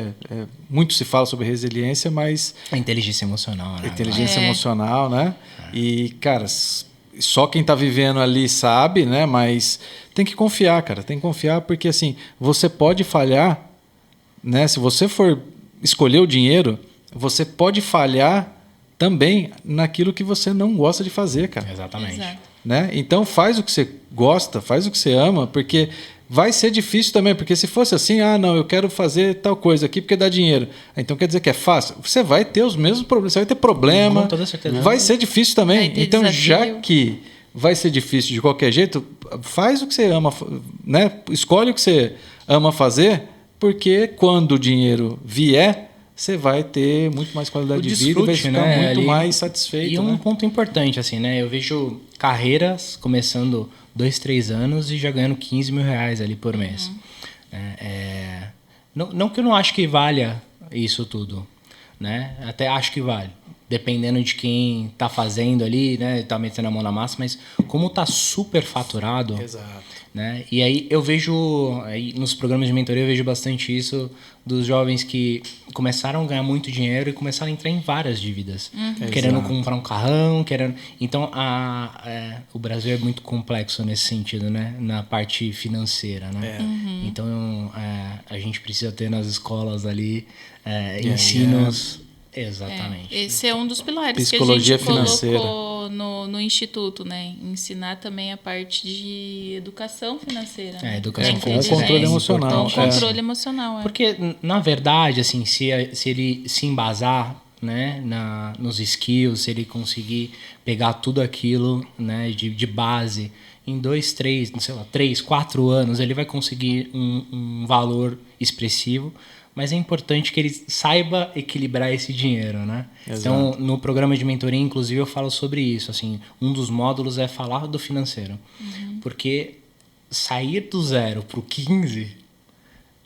muito se fala sobre resiliência, mas... A inteligência emocional, né? Inteligência emocional, né? E, cara, só quem está vivendo ali sabe, né? Mas tem que confiar, cara. Tem que confiar porque, assim, você pode falhar, né? Se você for escolher o dinheiro, você pode falhar também naquilo que você não gosta de fazer, cara. Exatamente. Né? Então faz o que você gosta, faz o que você ama, porque vai ser difícil também, porque se fosse assim, não, eu quero fazer tal coisa aqui porque dá dinheiro. Então quer dizer que é fácil? Você vai ter os mesmos problemas, você vai ter problema, com toda certeza. Vai ser difícil também. Então desafio. Já que vai ser difícil de qualquer jeito, faz o que você ama, né? Escolhe o que você ama fazer, porque quando o dinheiro vier, você vai ter muito mais qualidade de vida e vai ficar muito mais satisfeito. E um ponto importante, assim, né? Eu vejo carreiras começando 2, 3 anos e já ganhando 15 mil reais ali por mês. Não que eu não acho que valha isso tudo, né? Até acho que vale. Dependendo de quem está fazendo ali, né? Está metendo a mão na massa, mas como está super faturado... Exato. Né? E aí eu vejo, aí nos programas de mentoria eu vejo bastante isso dos jovens que começaram a ganhar muito dinheiro e começaram a entrar em várias dívidas. Querendo comprar um carrão, Então o Brasil é muito complexo nesse sentido, né? Na parte financeira, né? Então a gente precisa ter nas escolas ali ensinos... Exatamente. Esse é um dos pilares Psicologia que a gente financeira. colocou no Instituto, né? Ensinar também a parte de educação financeira. Né? Educação com o controle emocional. Com o controle emocional, Porque, na verdade, assim, se ele se embasar, né, nos skills, se ele conseguir pegar tudo aquilo, né, de base, em 2, 3, 4 anos, ele vai conseguir um valor expressivo. Mas é importante que ele saiba equilibrar esse dinheiro, né? Exato. Então, no programa de mentoria, inclusive, eu falo sobre isso. Assim, um dos módulos é falar do financeiro. Porque sair do 0 para o 15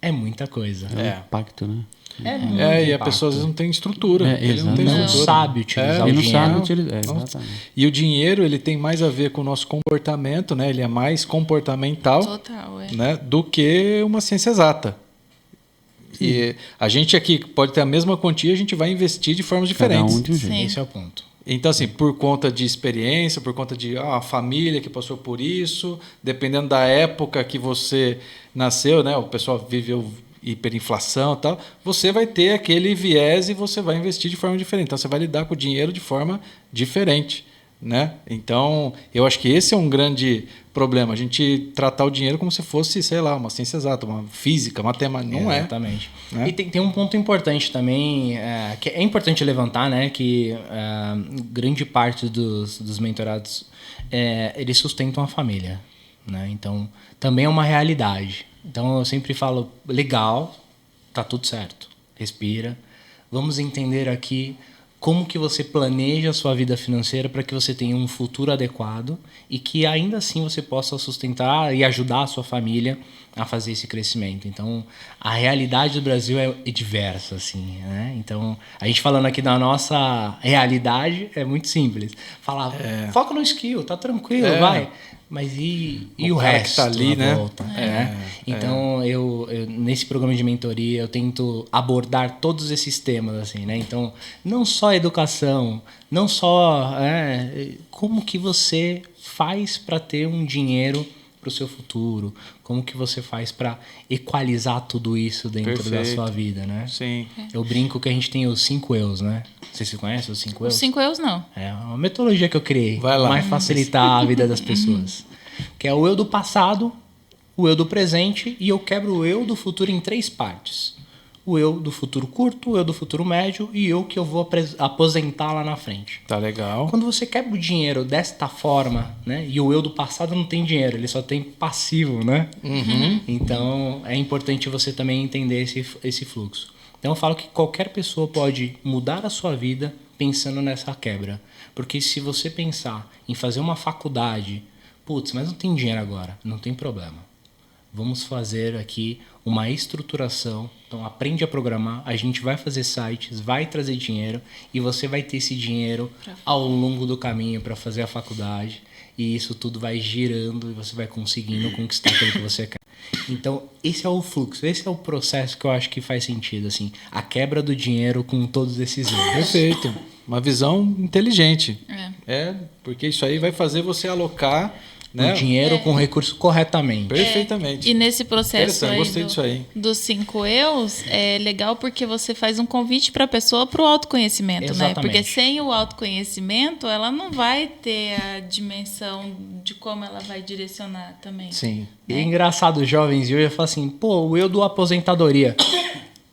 é muita coisa. É um impacto, né? E a pessoa às vezes não tem estrutura. Ele não tem não estrutura. sabe utilizar o ele dinheiro. não sabe utilizar, exatamente. E o dinheiro ele tem mais a ver com o nosso comportamento, né? Ele é mais comportamental. Total, né? Do que uma ciência exata. E a gente aqui pode ter a mesma quantia, a gente vai investir de formas diferentes. Cada um de um jeito. Esse é o ponto. Então, assim, por conta de experiência, por conta de a família que passou por isso, dependendo da época que você nasceu, né? O pessoal viveu hiperinflação e tal, você vai ter aquele viés e você vai investir de forma diferente. Então, você vai lidar com o dinheiro de forma diferente, né? Então, eu acho que esse é um grande problema? A gente tratar o dinheiro como se fosse, sei lá, uma ciência exata, uma física, matemática. Não é. Exatamente. Né? E tem um ponto importante também, que é importante levantar, né? Que grande parte dos mentorados, eles sustentam a família. Né? Então, também é uma realidade. Então, eu sempre falo, legal, tá tudo certo. Respira. Vamos entender aqui como que você planeja a sua vida financeira para que você tenha um futuro adequado e que ainda assim você possa sustentar e ajudar a sua família a fazer esse crescimento. Então, a realidade do Brasil é diversa, assim, né? Então, a gente falando aqui da nossa realidade é muito simples. Falar, foca no skill, tá tranquilo, vai. Mas e o resto que tá ali, né? Volta, né? Então, eu nesse programa de mentoria, eu tento abordar todos esses temas, assim, né? Então, não só educação, não só como que você faz para ter um dinheiro para o seu futuro, como que você faz para equalizar tudo isso dentro da sua vida, né? Sim. Eu brinco que a gente tem os 5 eus, né? Vocês se conhecem os 5 eus? Os 5 eus não. É uma metodologia que eu criei Vai lá. para facilitar a vida das pessoas. Que é o eu do passado, o eu do presente e eu quebro o eu do futuro em 3 partes. O eu do futuro curto, o eu do futuro médio e eu que eu vou aposentar lá na frente. Tá legal. Quando você quebra o dinheiro desta forma, né? E o eu do passado não tem dinheiro, ele só tem passivo, né? Então, é importante você também entender esse fluxo. Então, eu falo que qualquer pessoa pode mudar a sua vida pensando nessa quebra. Porque se você pensar em fazer uma faculdade, putz, mas não tem dinheiro agora, não tem problema. Vamos fazer aqui uma estruturação. Então, aprende a programar, a gente vai fazer sites, vai trazer dinheiro e você vai ter esse dinheiro ao longo do caminho para fazer a faculdade e isso tudo vai girando e você vai conseguindo conquistar aquilo que você quer. Então, esse é o fluxo, esse é o processo que eu acho que faz sentido, assim, a quebra do dinheiro com todos esses erros. Perfeito. Uma visão inteligente. Porque isso aí vai fazer você alocar o dinheiro com o recurso corretamente. Perfeitamente. E nesse processo aí gostei disso aí. Dos 5 eus, é legal porque você faz um convite para a pessoa para o autoconhecimento, né? Porque sem o autoconhecimento, ela não vai ter a dimensão de como ela vai direcionar também. Sim. E é engraçado, os jovens de hoje falam assim, pô, o eu do aposentadoria.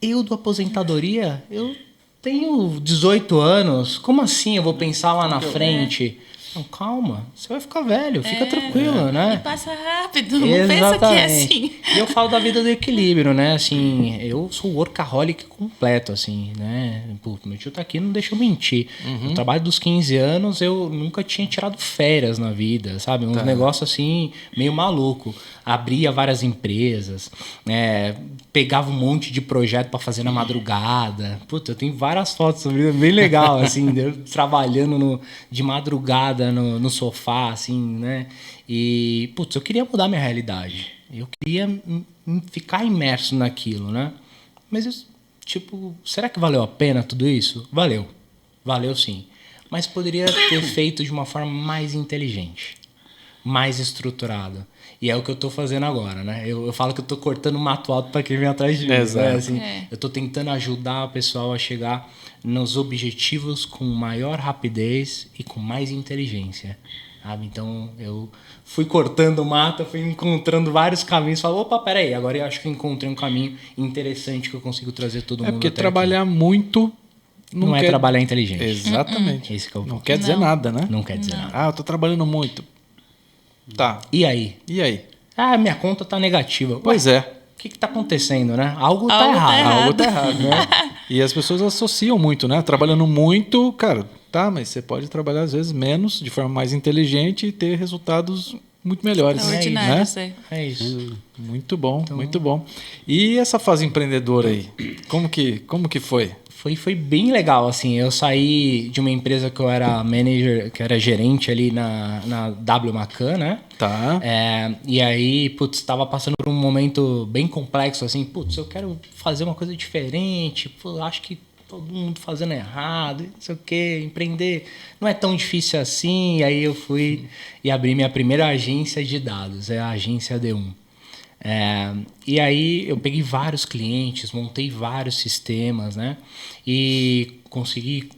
Eu do aposentadoria? Eu tenho 18 anos. Como assim eu vou pensar lá na frente? Não, calma, você vai ficar velho, fica tranquilo, né? E passa rápido, não pensa que é assim. E eu falo da vida do equilíbrio, né? Assim, eu sou workaholic completo, assim, né? Pô, meu tio tá aqui, não deixa eu mentir. No trabalho dos 15 anos, eu nunca tinha tirado férias na vida, sabe? Um negócio assim, meio maluco. Abria várias empresas, pegava um monte de projeto para fazer na madrugada. Puta, eu tenho várias fotos sobre isso, bem legal, assim, eu trabalhando de madrugada no sofá, assim, né? E, putz, eu queria mudar minha realidade. Eu queria ficar imerso naquilo, né? Mas, tipo, será que valeu a pena tudo isso? Valeu. Valeu sim. Mas poderia ter feito de uma forma mais inteligente, mais estruturada. E é o que eu tô fazendo agora, né? Eu falo que eu tô cortando mato alto para quem vem atrás de mim. Exato. Né? Assim, eu tô tentando ajudar o pessoal a chegar nos objetivos com maior rapidez e com mais inteligência. Sabe? Então, eu fui cortando o mato, fui encontrando vários caminhos. Falei, opa, peraí, agora eu acho que encontrei um caminho interessante que eu consigo trazer todo mundo porque até trabalhar aqui. Muito... Não é trabalhar inteligente. Exatamente. Esse que é o não ponto. quer dizer nada, né? Não quer dizer nada. Ah, eu tô trabalhando muito. Tá. E aí? Ah, minha conta tá negativa. Pois é. O que tá acontecendo, né? Algo tá errado. Algo tá errado, né? E as pessoas associam muito, né? Trabalhando muito, cara, tá, mas você pode trabalhar às vezes menos, de forma mais inteligente e ter resultados muito melhores. É isso. Muito bom, então, muito bom. E essa fase empreendedora aí? Como que foi? Foi bem legal, assim. Eu saí de uma empresa que eu era manager, que era gerente ali na W Macan, né? Tá. E aí, putz, estava passando por um momento bem complexo, assim. Putz, eu quero fazer uma coisa diferente. Pô, acho que todo mundo fazendo errado, não sei o quê. Empreender não é tão difícil assim. E aí eu fui e abri minha primeira agência de dados, é a agência D1. E aí eu peguei vários clientes, montei vários sistemas, né? E consegui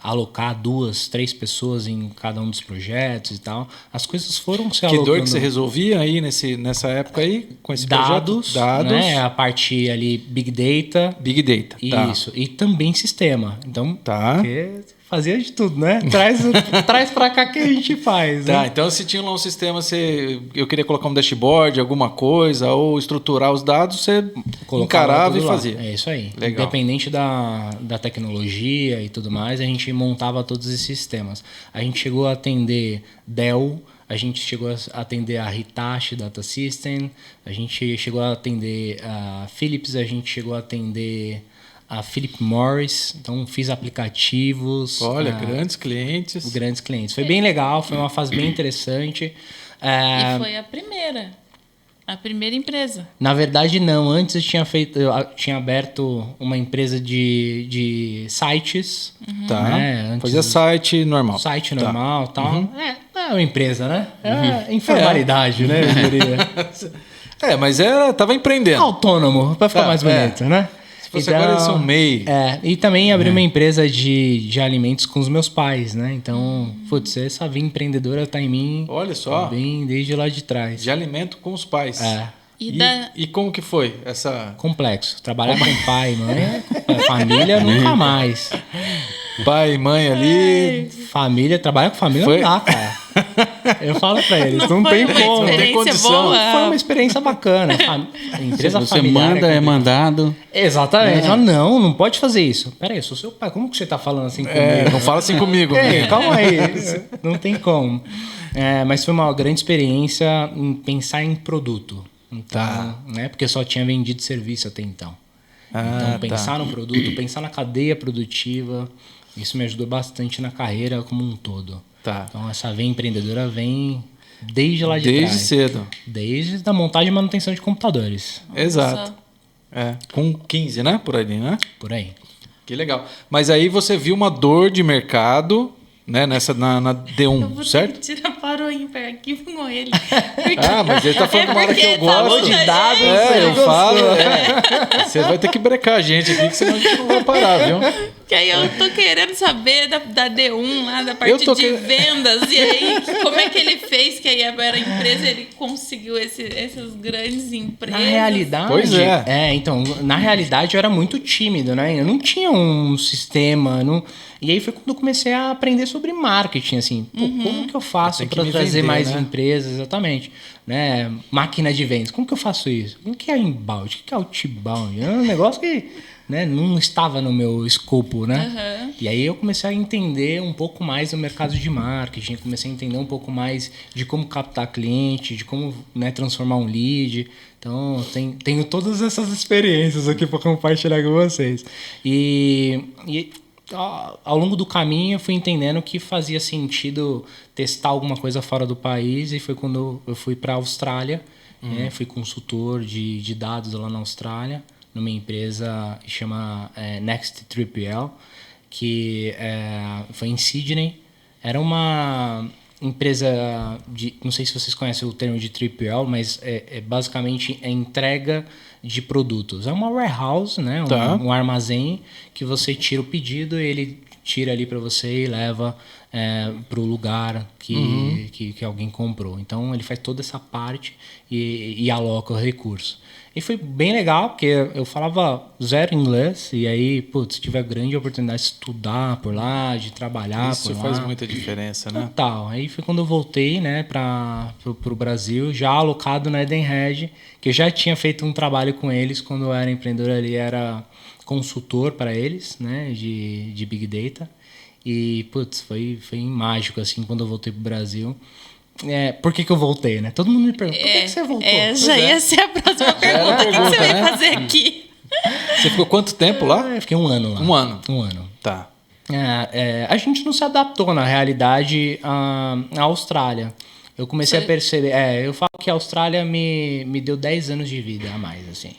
alocar 2, 3 pessoas em cada um dos projetos e tal. As coisas foram se alocando. Que dor que você resolvia aí nessa época aí, com esse dados, projeto? Dados, né? A parte ali Big Data. Big Data, Isso. E também sistema. Então, tá. Fazia de tudo, né? Traz pra cá que a gente faz. Tá, né? então se tinha lá um sistema, eu queria colocar um dashboard, alguma coisa, ou estruturar os dados, você encarava e fazia. É isso aí. Legal. Independente da tecnologia e tudo mais, a gente montava todos esses sistemas. A gente chegou a atender Dell, a gente chegou a atender a Hitachi Data System, a gente chegou a atender a Philips, a gente chegou a atender a Philip Morris, então fiz aplicativos. Olha, grandes clientes. Grandes clientes. Foi bem legal, foi uma fase bem interessante. E foi a primeira empresa. Na verdade, não. Antes eu tinha aberto uma empresa de sites. Tá. Né? Fazia site normal. Site normal e tal. Não é uma empresa, né? É informalidade, né? Eu diria. Mas tava empreendendo. Autônomo, para ficar mais bonito, né? Você agora é um MEI. E também abri uma empresa de alimentos com os meus pais, né? Então, essa veia empreendedora tá em mim. Olha só. Bem desde lá de trás. De alimento com os pais. E como que foi essa... Complexo. Trabalhar com pai e mãe, família nunca mais. Pai e mãe ali... Trabalhar com família não dá, cara. Eu falo pra eles, não tem como. Não tem condição. Boa. Foi uma experiência bacana. Empresa você manda, é mandado. Exatamente. Não pode fazer isso. Peraí, eu sou seu pai. Como que você tá falando assim comigo? Não fala assim comigo. Calma aí. Não tem como. Mas foi uma grande experiência em pensar em produto. Então, né? Porque só tinha vendido serviço até então. Então, pensar no produto, pensar na cadeia produtiva, isso me ajudou bastante na carreira como um todo. Então, essa veia empreendedora vem desde lá de trás. Desde cedo. Desde a montagem e manutenção de computadores. Exato. Com 15, né? Por aí, né? Por aí. Que legal. Mas aí você viu uma dor de mercado, né? Na D1, eu vou certo? Tirar para o ímpar aqui com ele. Mas ele tá falando uma hora que eu gosto. De dados, eu falo. Você vai ter que brecar a gente aqui, que senão a gente não vai parar, viu? Que aí eu tô querendo saber da D1 lá, da parte de vendas. E aí, como é que ele fez? Que aí era a empresa, ele conseguiu essas grandes empresas. Na realidade... Pois então, na realidade eu era muito tímido, né? Eu não tinha um sistema, E aí foi quando eu comecei a aprender sobre marketing, assim. Como que eu faço para trazer mais empresas? Exatamente. Né? Máquina de vendas. Como que eu faço isso? O que é inbound? O que é outbound? É um negócio que... Né, não estava no meu escopo, né? E aí eu comecei a entender um pouco mais do mercado de marketing, comecei a entender um pouco mais de como captar cliente, de como, né, transformar um lead. Então, tenho todas essas experiências aqui para compartilhar com vocês. E ao longo do caminho eu fui entendendo que fazia sentido testar alguma coisa fora do país, e foi quando eu fui para a Austrália, né? Fui consultor de dados lá na Austrália, numa empresa que chama Next 3PL, que foi em Sydney. Era uma empresa não sei se vocês conhecem o termo de 3PL, mas basicamente a entrega de produtos. É uma warehouse, né? Um armazém que você tira o pedido, ele tira ali para você e leva para o lugar que alguém comprou. Então ele faz toda essa parte e aloca o recurso. E foi bem legal, porque eu falava zero inglês, e aí, tive a grande oportunidade de estudar por lá, de trabalhar por lá. Isso faz muita diferença, né? Total. Aí foi quando eu voltei, né, pro Brasil, já alocado na Edenred, que eu já tinha feito um trabalho com eles quando eu era empreendedor ali, era consultor para eles, né, de Big Data. E, foi mágico, assim, quando eu voltei pro Brasil. Por que eu voltei, né? Todo mundo me pergunta, por que você voltou? Ia ser a próxima pergunta. O que você veio fazer aqui? Você ficou quanto tempo lá? Eu fiquei 1 ano lá. 1 ano? 1 ano. Tá. A gente não se adaptou, na realidade, à Austrália. Eu comecei a perceber... eu falo que a Austrália me deu 10 anos de vida a mais, assim.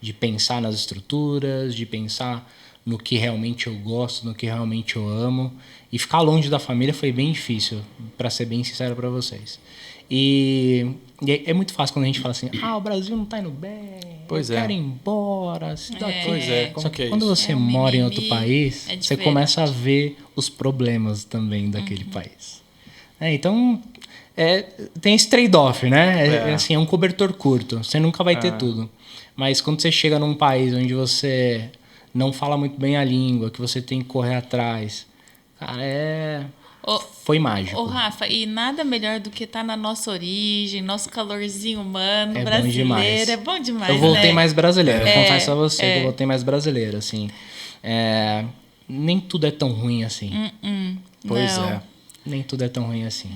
De pensar nas estruturas, de pensar no que realmente eu gosto, no que realmente eu amo. E ficar longe da família foi bem difícil, para ser bem sincero para vocês. E é muito fácil quando a gente fala assim, o Brasil não tá indo bem, pois eu quero ir embora. Pois é, Só que é quando você mora em outro país, você começa a ver os problemas também daquele país. Então, tem esse trade-off, né? Assim, é um cobertor curto, você nunca vai ter tudo. Mas quando você chega num país onde você não fala muito bem a língua, que você tem que correr atrás, cara, foi mágico. Ô, Rafa, e nada melhor do que estar na nossa origem, nosso calorzinho humano, é brasileiro. Bom demais. É bom demais, eu voltei mais brasileiro, eu confesso a você que eu voltei mais brasileiro, assim. Nem tudo é tão ruim assim. Pois não. é. Nem tudo é tão ruim assim.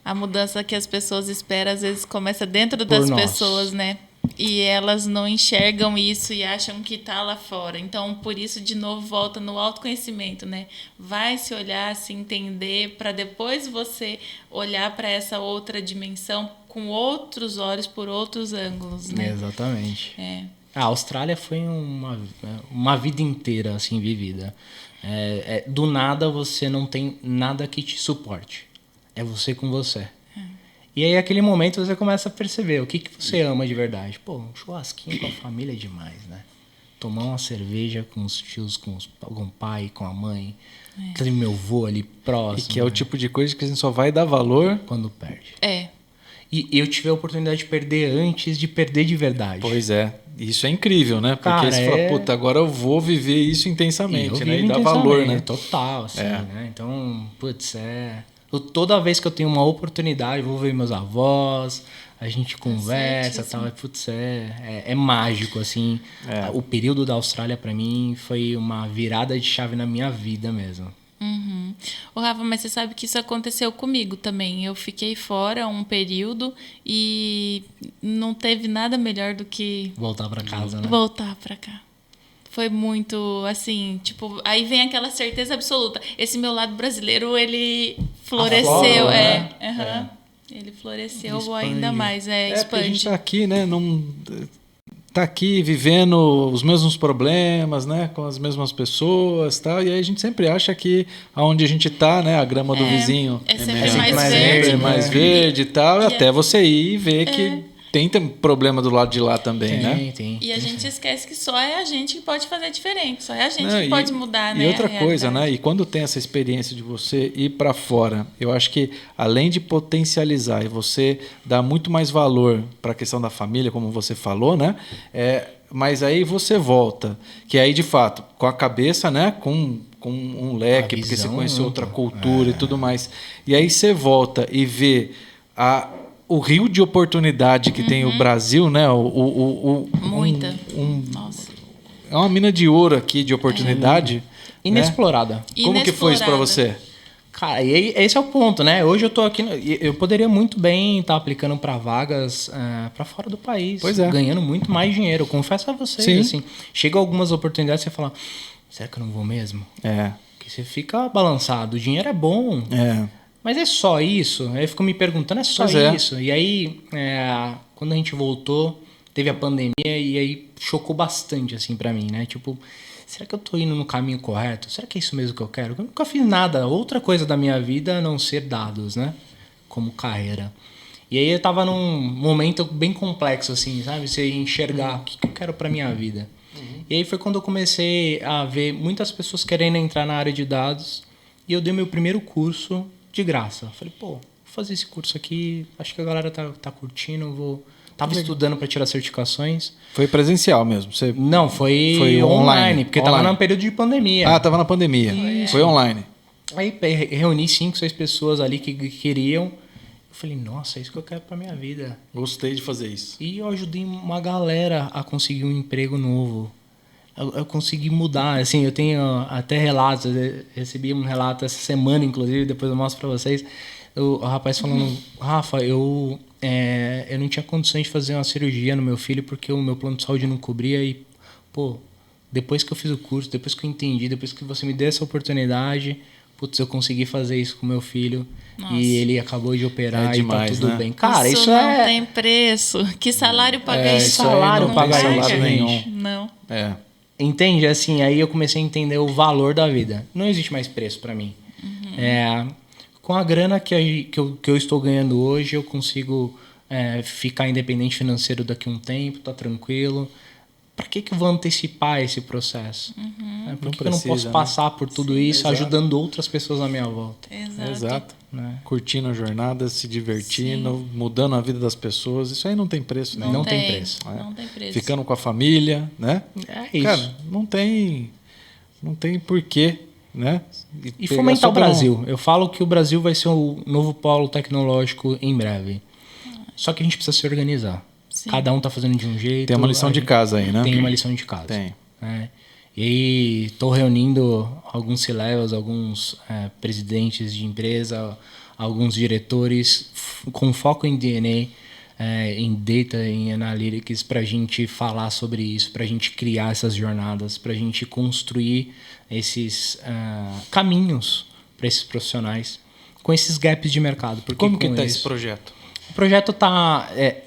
A mudança que as pessoas esperam, às vezes, começa dentro das pessoas, né? E elas não enxergam isso e acham que está lá fora. Então, por isso, de novo, volta no autoconhecimento, né? Vai se olhar, se entender, para depois você olhar para essa outra dimensão com outros olhos, por outros ângulos, né? Exatamente. A Austrália foi uma vida inteira, assim, vivida. Do nada, você não tem nada que te suporte. É você com você. E aí, aquele momento, você começa a perceber o que você ama de verdade. Pô, um churrasquinho com a família é demais, né? Tomar uma cerveja com os tios, com o pai, com a mãe. Aquele meu avô ali próximo. E que é o tipo de coisa que a gente só vai dar valor quando perde. E eu tive a oportunidade de perder antes de perder de verdade. Pois é. Isso é incrível, né? Porque você fala, puta, agora eu vou viver isso intensamente, né? E dar valor, né? Total, assim, né? Então, putz, toda vez que eu tenho uma oportunidade, vou ver meus avós, a gente conversa e tal. Putz, é mágico, assim. O período da Austrália, para mim, foi uma virada de chave na minha vida mesmo. Ô, Rafa, mas você sabe que isso aconteceu comigo também. Eu fiquei fora um período e não teve nada melhor do que... voltar para casa, né? Voltar para cá. Foi muito, assim, tipo... Aí vem aquela certeza absoluta. Esse meu lado brasileiro, ele floresceu. Ele floresceu ainda mais. Porque a gente tá aqui, né? Tá aqui vivendo os mesmos problemas, né? Com as mesmas pessoas e tal. E aí a gente sempre acha que aonde a gente tá, né? A grama do vizinho é sempre mais verde e tal. Até você ir e ver que tem problema do lado de lá também, né? Tem. E a gente esquece que só é a gente que pode fazer diferente. Só é a gente que pode mudar, né? E outra coisa, né? E quando tem essa experiência de você ir para fora, eu acho que além de potencializar e você dar muito mais valor para a questão da família, como você falou, né? Mas aí você volta, que aí de fato, com a cabeça, né? Com um leque, porque você conheceu outra cultura e tudo mais. E aí você volta e vê o rio de oportunidade que tem o Brasil, né? Muita. Nossa. É uma mina de ouro aqui de oportunidade. Inexplorada. Né? Como que foi isso para você? Cara, e esse é o ponto, né? Hoje eu tô aqui, eu poderia muito bem estar aplicando para vagas para fora do país, ganhando muito mais dinheiro. Eu confesso a vocês, assim, chega algumas oportunidades e você fala, será que eu não vou mesmo? Porque você fica balançado, o dinheiro é bom. Mas é só isso? Aí eu fico me perguntando, é só isso? E aí, quando a gente voltou, teve a pandemia e aí chocou bastante, assim, pra mim, né? Tipo, será que eu tô indo no caminho correto? Será que é isso mesmo que eu quero? Eu nunca fiz nada, outra coisa da minha vida a não ser dados, né? Como carreira. E aí eu tava num momento bem complexo, assim, sabe? Você enxergar o que eu quero pra minha vida. E aí foi quando eu comecei a ver muitas pessoas querendo entrar na área de dados e eu dei meu primeiro curso de graça. Falei, vou fazer esse curso aqui, acho que a galera tá curtindo, Tava estudando para tirar certificações. Foi presencial mesmo? Não, foi online, porque tava no período de pandemia. Tava na pandemia. Foi online. Aí reuni 5, 6 pessoas ali que queriam. Eu falei, nossa, é isso que eu quero pra minha vida. Gostei de fazer isso. E eu ajudei uma galera a conseguir um emprego novo. Eu consegui mudar, assim, eu tenho até relatos, eu recebi um relato essa semana, inclusive, depois eu mostro para vocês, o rapaz falando, Rafa, eu não tinha condições de fazer uma cirurgia no meu filho porque o meu plano de saúde não cobria e, depois que eu fiz o curso, depois que eu entendi, depois que você me deu essa oportunidade, eu consegui fazer isso com meu filho. Nossa. E ele acabou de operar demais, e tá tudo bem. Cara, isso não tem preço. Que salário paga isso? Salário paga salário nenhum. Não. Entende? Assim, aí eu comecei a entender o valor da vida. Não existe mais preço para mim. com a grana que eu estou ganhando hoje, eu consigo ficar independente financeiro daqui a um tempo, tá tranquilo. Para que eu vou antecipar esse processo? Por que eu não posso passar por tudo isso ajudando outras pessoas à minha volta? Exato. Né? Curtindo a jornada, se divertindo, mudando a vida das pessoas. Isso aí não tem preço, né? Não tem preço. Não tem preço. Ficando com a família, né? É isso. Cara, não tem porquê, né? E fomentar o Brasil. Eu falo que o Brasil vai ser o novo polo tecnológico em breve. Só que a gente precisa se organizar. Sim. Cada um tá fazendo de um jeito. Tem uma lição de casa aí, né? Tem uma lição de casa. Tem. E aí estou reunindo alguns C-levels, alguns presidentes de empresa, alguns diretores com foco em DNA, em Data, em Analytics, para a gente falar sobre isso, para a gente criar essas jornadas, para a gente construir esses caminhos para esses profissionais com esses gaps de mercado. Porque como que está esse projeto? O projeto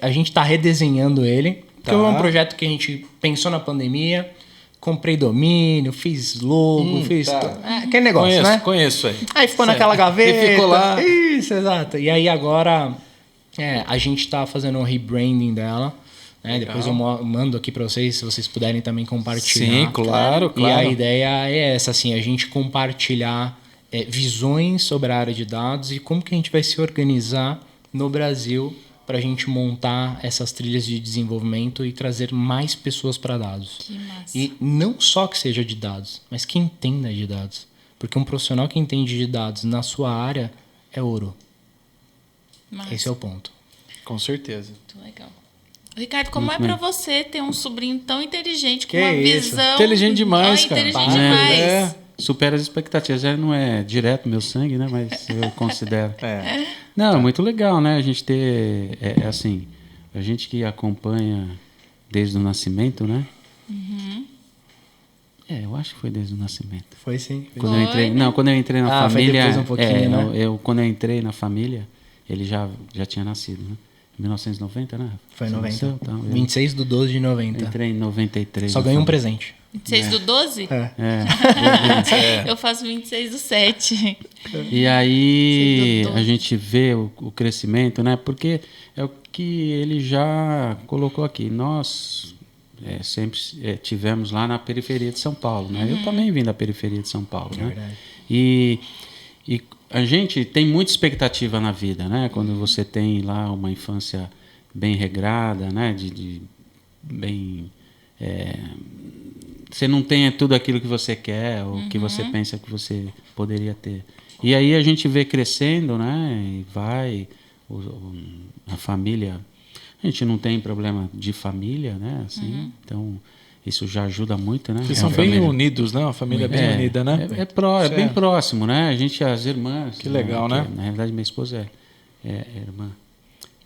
a gente está redesenhando ele, porque é um projeto que a gente pensou na pandemia, comprei domínio, fiz logo, fiz... aquele negócio, né? Conheço aí. Aí ficou naquela gaveta. E ficou lá. Isso, exato. E aí agora a gente está fazendo um rebranding dela. Né? Depois eu mando aqui para vocês, se vocês puderem também compartilhar. Sim, claro. E a ideia é essa, assim, a gente compartilhar visões sobre a área de dados e como que a gente vai se organizar no Brasil para a gente montar essas trilhas de desenvolvimento e trazer mais pessoas para dados. Que massa. E não só que seja de dados, mas que entenda de dados. Porque um profissional que entende de dados na sua área é ouro. Massa. Esse é o ponto. Com certeza. Muito legal. Ricardo, como é para você ter um sobrinho tão inteligente, com Que uma isso? visão... Inteligente demais, cara. Inteligente demais. Supera as expectativas. Já não é direto meu sangue, né? Mas eu considero. Não, é muito legal, né? A gente ter... assim, a gente que acompanha desde o nascimento, né? Eu acho que foi desde o nascimento. Foi sim. Quando eu entrei na família... Foi depois um pouquinho, né? Quando eu entrei na família, ele já tinha nascido, né? 1990, né? Foi 90. 26/12/90. Entrei em 93. Só ganhei um presente. 26/12? Eu faço 26/7. E aí a gente vê o crescimento, né? Porque é o que ele já colocou aqui. Nós sempre tivemos lá na periferia de São Paulo, né? Eu também vim da periferia de São Paulo, né? Verdade. E a gente tem muita expectativa na vida, né? Quando você tem lá uma infância bem regrada, né? Bem... você não tem tudo aquilo que você quer ou que você pensa que você poderia ter. E aí a gente vê crescendo, né? E vai... a família... A gente não tem problema de família, né? Assim, então... Isso já ajuda muito, né? Vocês são bem unidos, né? Uma família bem unida, né? É bem próximo, né? A gente, as irmãs... Que legal, né? Na realidade, minha esposa é irmã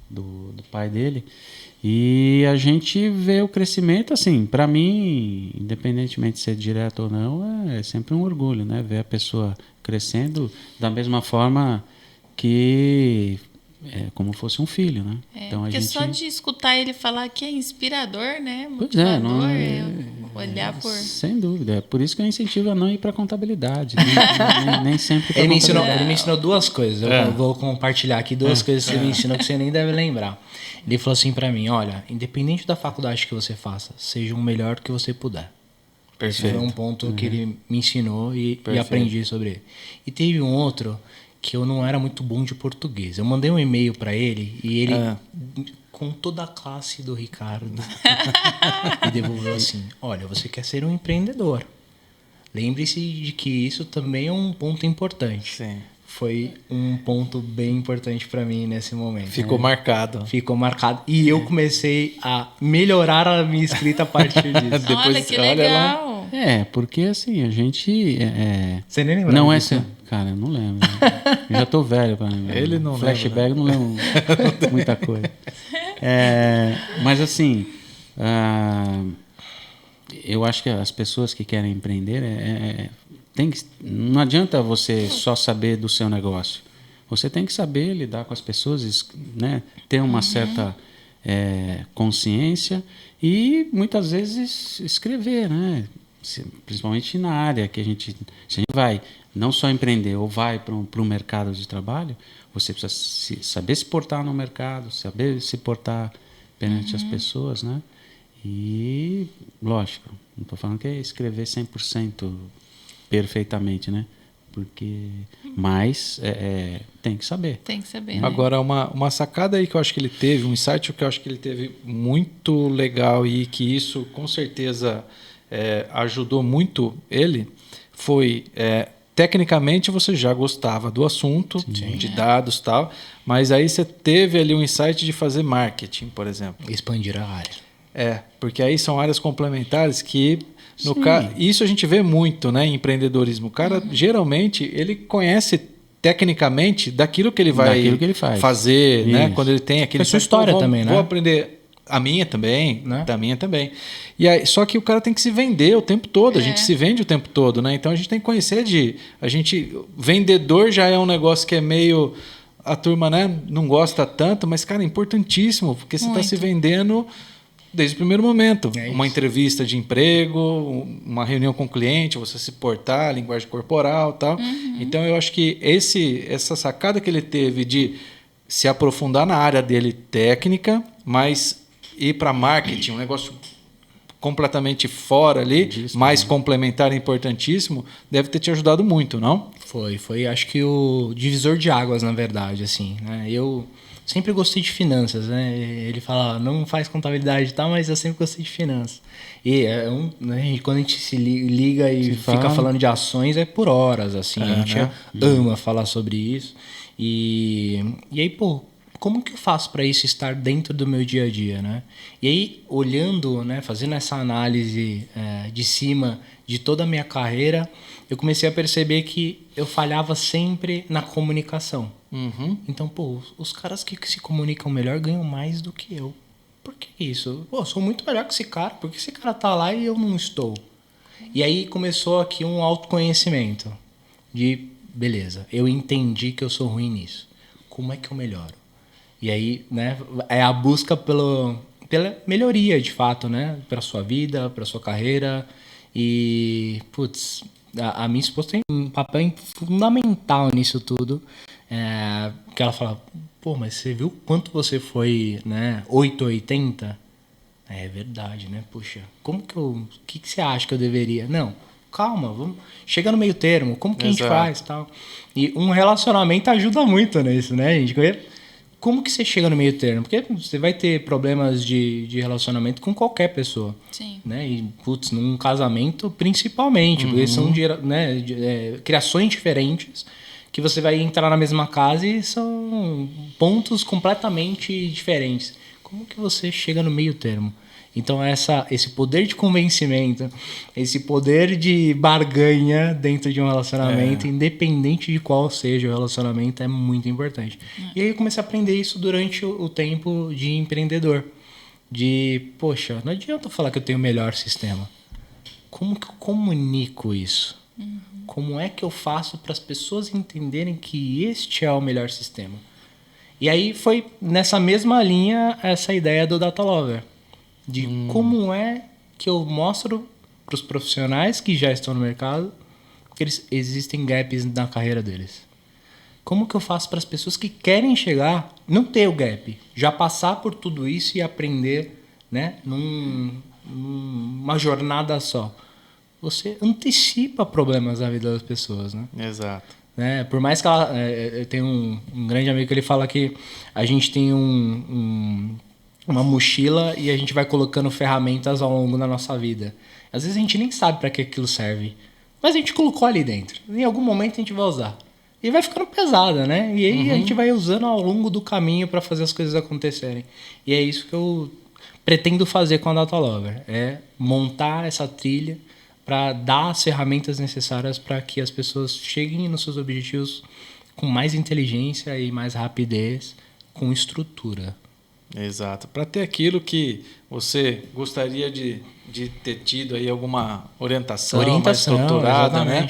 do pai dele. E a gente vê o crescimento, assim, para mim, independentemente de ser direto ou não, é sempre um orgulho, né? Ver a pessoa crescendo da mesma forma que... como fosse um filho, né? Então, porque só de escutar ele falar que é inspirador, né? Pois Olhar por... Sem dúvida. É por isso que eu incentivo a não ir para contabilidade. Nem sempre ele me ensinou duas coisas. Eu vou compartilhar aqui duas coisas que ele me ensinou que você nem deve lembrar. Ele falou assim para mim, olha, independente da faculdade que você faça, seja o melhor que você puder. Perfeito. Esse foi um ponto que ele me ensinou e aprendi sobre ele. E teve um outro... que eu não era muito bom de português. Eu mandei um e-mail para ele e ele, com toda a classe do Ricardo, me devolveu assim, olha, você quer ser um empreendedor. Lembre-se de que isso também é um ponto importante. Sim. Foi um ponto bem importante para mim nesse momento. Ficou marcado. Ficou marcado. E eu comecei a melhorar a minha escrita a partir disso. Olha, que legal. Porque assim, a gente... Você nem lembra não disso, né? Cara, eu não lembro. Eu já tô velho para lembrar. Ele não Flashback, lembra. Não lembro muita coisa. Mas assim, eu acho que as pessoas que querem empreender não adianta você só saber do seu negócio. Você tem que saber lidar com as pessoas, né? Ter uma certa consciência e muitas vezes escrever, né? Principalmente na área que a gente vai não só empreender ou vai para um mercado de trabalho, você precisa saber se portar no mercado, saber se portar perante as pessoas, né? E, lógico, não estou falando que é escrever 100% perfeitamente, né? Mas tem que saber. Tem que saber, né? Agora, uma sacada aí que eu acho que ele teve, um insight que eu acho que ele teve muito legal e que isso, com certeza, ajudou muito ele, foi... tecnicamente, você já gostava do assunto, de dados e tal, mas aí você teve ali um insight de fazer marketing, por exemplo. Expandir a área. Porque aí são áreas complementares que... Isso a gente vê muito, né, em empreendedorismo. O cara, geralmente, ele conhece tecnicamente daquilo que ele vai fazer, né? Quando ele tem aquele... É sua história também, né? Vou aprender... A minha também, né? Da minha também. E aí, só que o cara tem que se vender o tempo todo. A gente se vende o tempo todo, né? Então a gente tem que conhecer vendedor já é um negócio que é meio... A turma, né, não gosta tanto, mas, cara, é importantíssimo, porque você está se vendendo... Desde o primeiro momento. Uma entrevista de emprego, uma reunião com o cliente, você se portar, linguagem corporal e tal. Então, eu acho que essa sacada que ele teve de se aprofundar na área dele técnica, mas ir para marketing, um negócio completamente fora ali, mais complementar e importantíssimo, deve ter te ajudado muito, não? Foi acho que o divisor de águas, na verdade, assim, né? Eu sempre gostei de finanças, né? Ele fala, não faz contabilidade e tal, mas eu sempre gostei de finanças. E né, quando a gente se liga e fica falando de ações, é por horas, assim. A gente ama falar sobre isso. E aí, pô, como que eu faço para isso estar dentro do meu dia a dia, né? E aí, olhando, né, fazendo essa análise de cima de toda a minha carreira, eu comecei a perceber que eu falhava sempre na comunicação. Então, pô, os caras que se comunicam melhor ganham mais do que eu. Por que isso? Pô, eu sou muito melhor que esse cara. Por que esse cara tá lá e eu não estou? E aí começou aqui um autoconhecimento. De, beleza, eu entendi que eu sou ruim nisso. Como é que eu melhoro? E aí, né, é a busca pela melhoria, de fato, né? Para sua vida, para sua carreira. E, putz, a minha esposa tem um papel fundamental nisso tudo. Que ela fala, pô, mas você viu quanto você foi, né, 880? É verdade, né? Puxa, o que você acha que eu deveria? Não, calma, vamos, chega no meio termo, como que a gente faz, tal. E um relacionamento ajuda muito nisso, né, gente? Como que você chega no meio termo? Porque você vai ter problemas de relacionamento com qualquer pessoa. Sim. Né? E, putz, num casamento principalmente, porque são criações diferentes que você vai entrar na mesma casa e são pontos completamente diferentes. Como que você chega no meio termo? Então, esse poder de convencimento, esse poder de barganha dentro de um relacionamento, independente de qual seja o relacionamento, é muito importante. E aí eu comecei a aprender isso durante o tempo de empreendedor. Poxa, não adianta falar que eu tenho o melhor sistema. Como que eu comunico isso? Como é que eu faço para as pessoas entenderem que este é o melhor sistema? E aí foi nessa mesma linha essa ideia do Data Lover. De como é que eu mostro para os profissionais que já estão no mercado que existem gaps na carreira deles. Como que eu faço para as pessoas que querem chegar, não ter o gap, já passar por tudo isso e aprender, né, numa jornada só. Você antecipa problemas da vida das pessoas, né? Exato. Por mais que eu tenho um grande amigo que ele fala que a gente tem uma mochila e a gente vai colocando ferramentas ao longo da nossa vida. Às vezes a gente nem sabe para que aquilo serve, mas a gente colocou ali dentro. Em algum momento a gente vai usar. E vai ficando pesada, né? E aí a gente vai usando ao longo do caminho para fazer as coisas acontecerem. E é isso que eu pretendo fazer com a Data Lover. É montar essa trilha para dar as ferramentas necessárias para que as pessoas cheguem nos seus objetivos com mais inteligência e mais rapidez, com estrutura. Exato. Para ter aquilo que você gostaria de ter tido aí alguma orientação mais estruturada, né?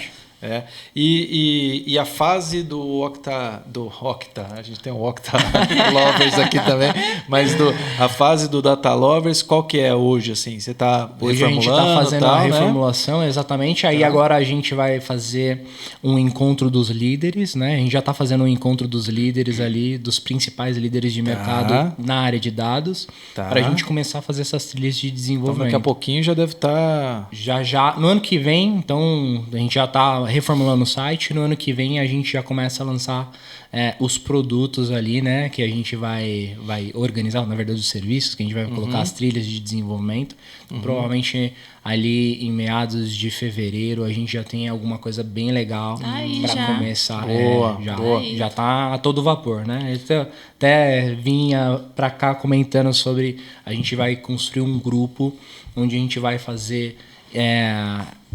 E a fase do Octa, a gente tem o Octa Lovers aqui também, mas a fase do Data Lovers, qual que é hoje? Assim, você está hoje a gente está fazendo a reformulação, exatamente. Aí agora a gente vai fazer um encontro dos líderes, né? A gente já está fazendo um encontro dos líderes ali, dos principais líderes de mercado na área de dados, para a gente começar a fazer essas trilhas de desenvolvimento. Então, daqui a pouquinho já deve estar... Já. No ano que vem, então, a gente já está reformulando o site. No ano que vem a gente já começa a lançar os produtos ali, né? Que a gente vai organizar, na verdade, os serviços, que a gente vai colocar as trilhas de desenvolvimento. Então, provavelmente ali em meados de fevereiro a gente já tem alguma coisa bem legal para começar. Boa. Já tá a todo vapor, né? Eu até vinha para cá comentando sobre a gente vai construir um grupo onde a gente vai fazer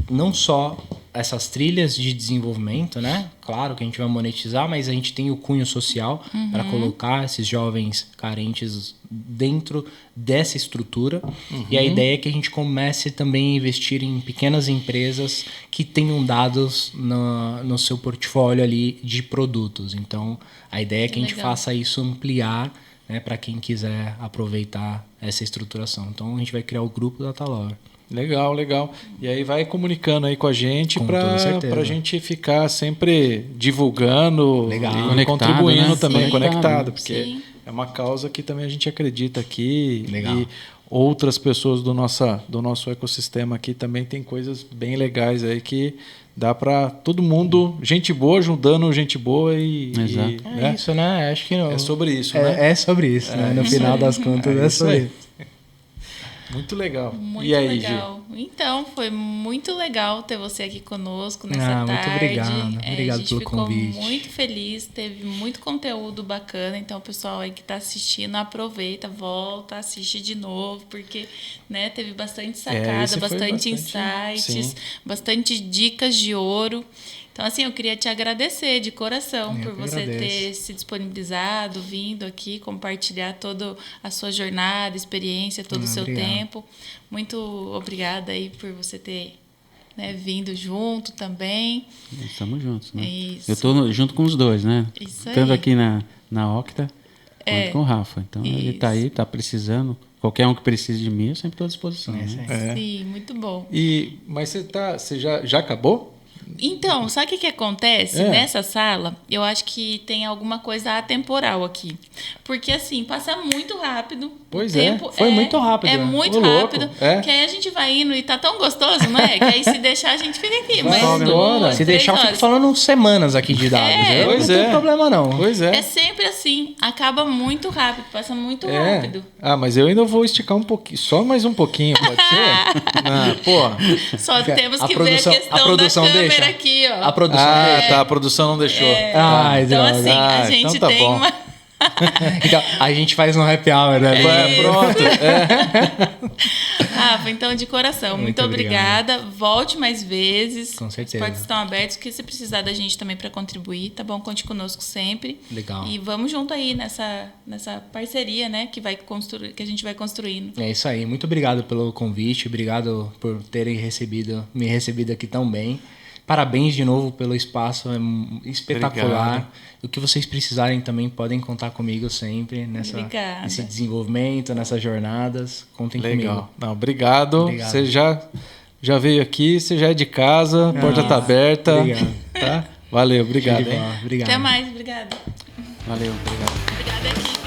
não só essas trilhas de desenvolvimento, né? Claro que a gente vai monetizar, mas a gente tem o cunho social para colocar esses jovens carentes dentro dessa estrutura. E a ideia é que a gente comece também a investir em pequenas empresas que tenham dados no seu portfólio ali de produtos. Então, a ideia é que a gente faça isso ampliar, né, para quem quiser aproveitar essa estruturação. Então, a gente vai criar o grupo Data Lover. Legal. E aí vai comunicando aí com a gente para a gente ficar sempre divulgando e contribuindo, né? Também, conectado, porque é uma causa que também a gente acredita aqui. Legal. E outras pessoas do nosso ecossistema aqui também tem coisas bem legais aí que dá para todo mundo, gente boa ajudando gente boa né? Isso, né? Acho que é sobre isso, né? É sobre isso, né? No final das contas é sobre isso. Muito legal. Muito e aí, legal. Gi? Então, foi muito legal ter você aqui conosco nessa tarde. Muito obrigado. Obrigado pelo convite. A gente ficou muito feliz, teve muito conteúdo bacana. Então, o pessoal aí que está assistindo, aproveita, volta, assiste de novo, porque, né, teve bastante sacada, bastante insights, bastante dicas de ouro. Então, assim, eu queria te agradecer de coração por você ter se disponibilizado, vindo aqui, compartilhar toda a sua jornada, experiência, todo o seu tempo. Muito obrigada aí por você ter, né, vindo junto também. Estamos juntos, né? Isso. Eu estou junto com os dois, né? Isso aí. Tanto aqui na Octa, quanto com o Rafa. Então, ele está aí, está precisando. Qualquer um que precise de mim, eu sempre estou à disposição. Né? Sim, muito bom. Mas você já acabou? Então, sabe o que acontece? Nessa sala, eu acho que tem alguma coisa atemporal aqui. Porque, assim, passa muito rápido. Pois tempo foi muito rápido. É muito rápido. Que aí a gente vai indo e tá tão gostoso, não é? Que aí se deixar, a gente fica aqui. Mas se deixar, eu fico falando semanas aqui de dados. Não tem problema, não. Pois é. É sempre assim. Acaba muito rápido, passa muito rápido. Mas eu ainda vou esticar um pouquinho. Só mais um pouquinho, pode ser? Só temos que ver a questão da câmera aqui, ó. A produção a produção não deixou. Então, assim, a gente então tem uma... Então, a gente faz um happy hour, né? Pronto. Rafa, então, de coração, muito obrigada. Volte mais vezes. Com certeza. Os portas estão abertos, que se precisar da gente também para contribuir, tá bom? Conte conosco sempre. Legal. E vamos junto aí nessa parceria, né? Que a gente vai construindo. É isso aí. Muito obrigado pelo convite. Obrigado por terem me recebido aqui tão bem. Parabéns de novo pelo espaço, é espetacular. Obrigado. O que vocês precisarem também podem contar comigo sempre nesse desenvolvimento, nessas jornadas. Contem comigo. Não, obrigado. Você já veio aqui, você já é de casa, a porta está aberta. Obrigado. Tá? Valeu, obrigado. Obrigado. Até mais, obrigada. Valeu, obrigado. Obrigada aqui.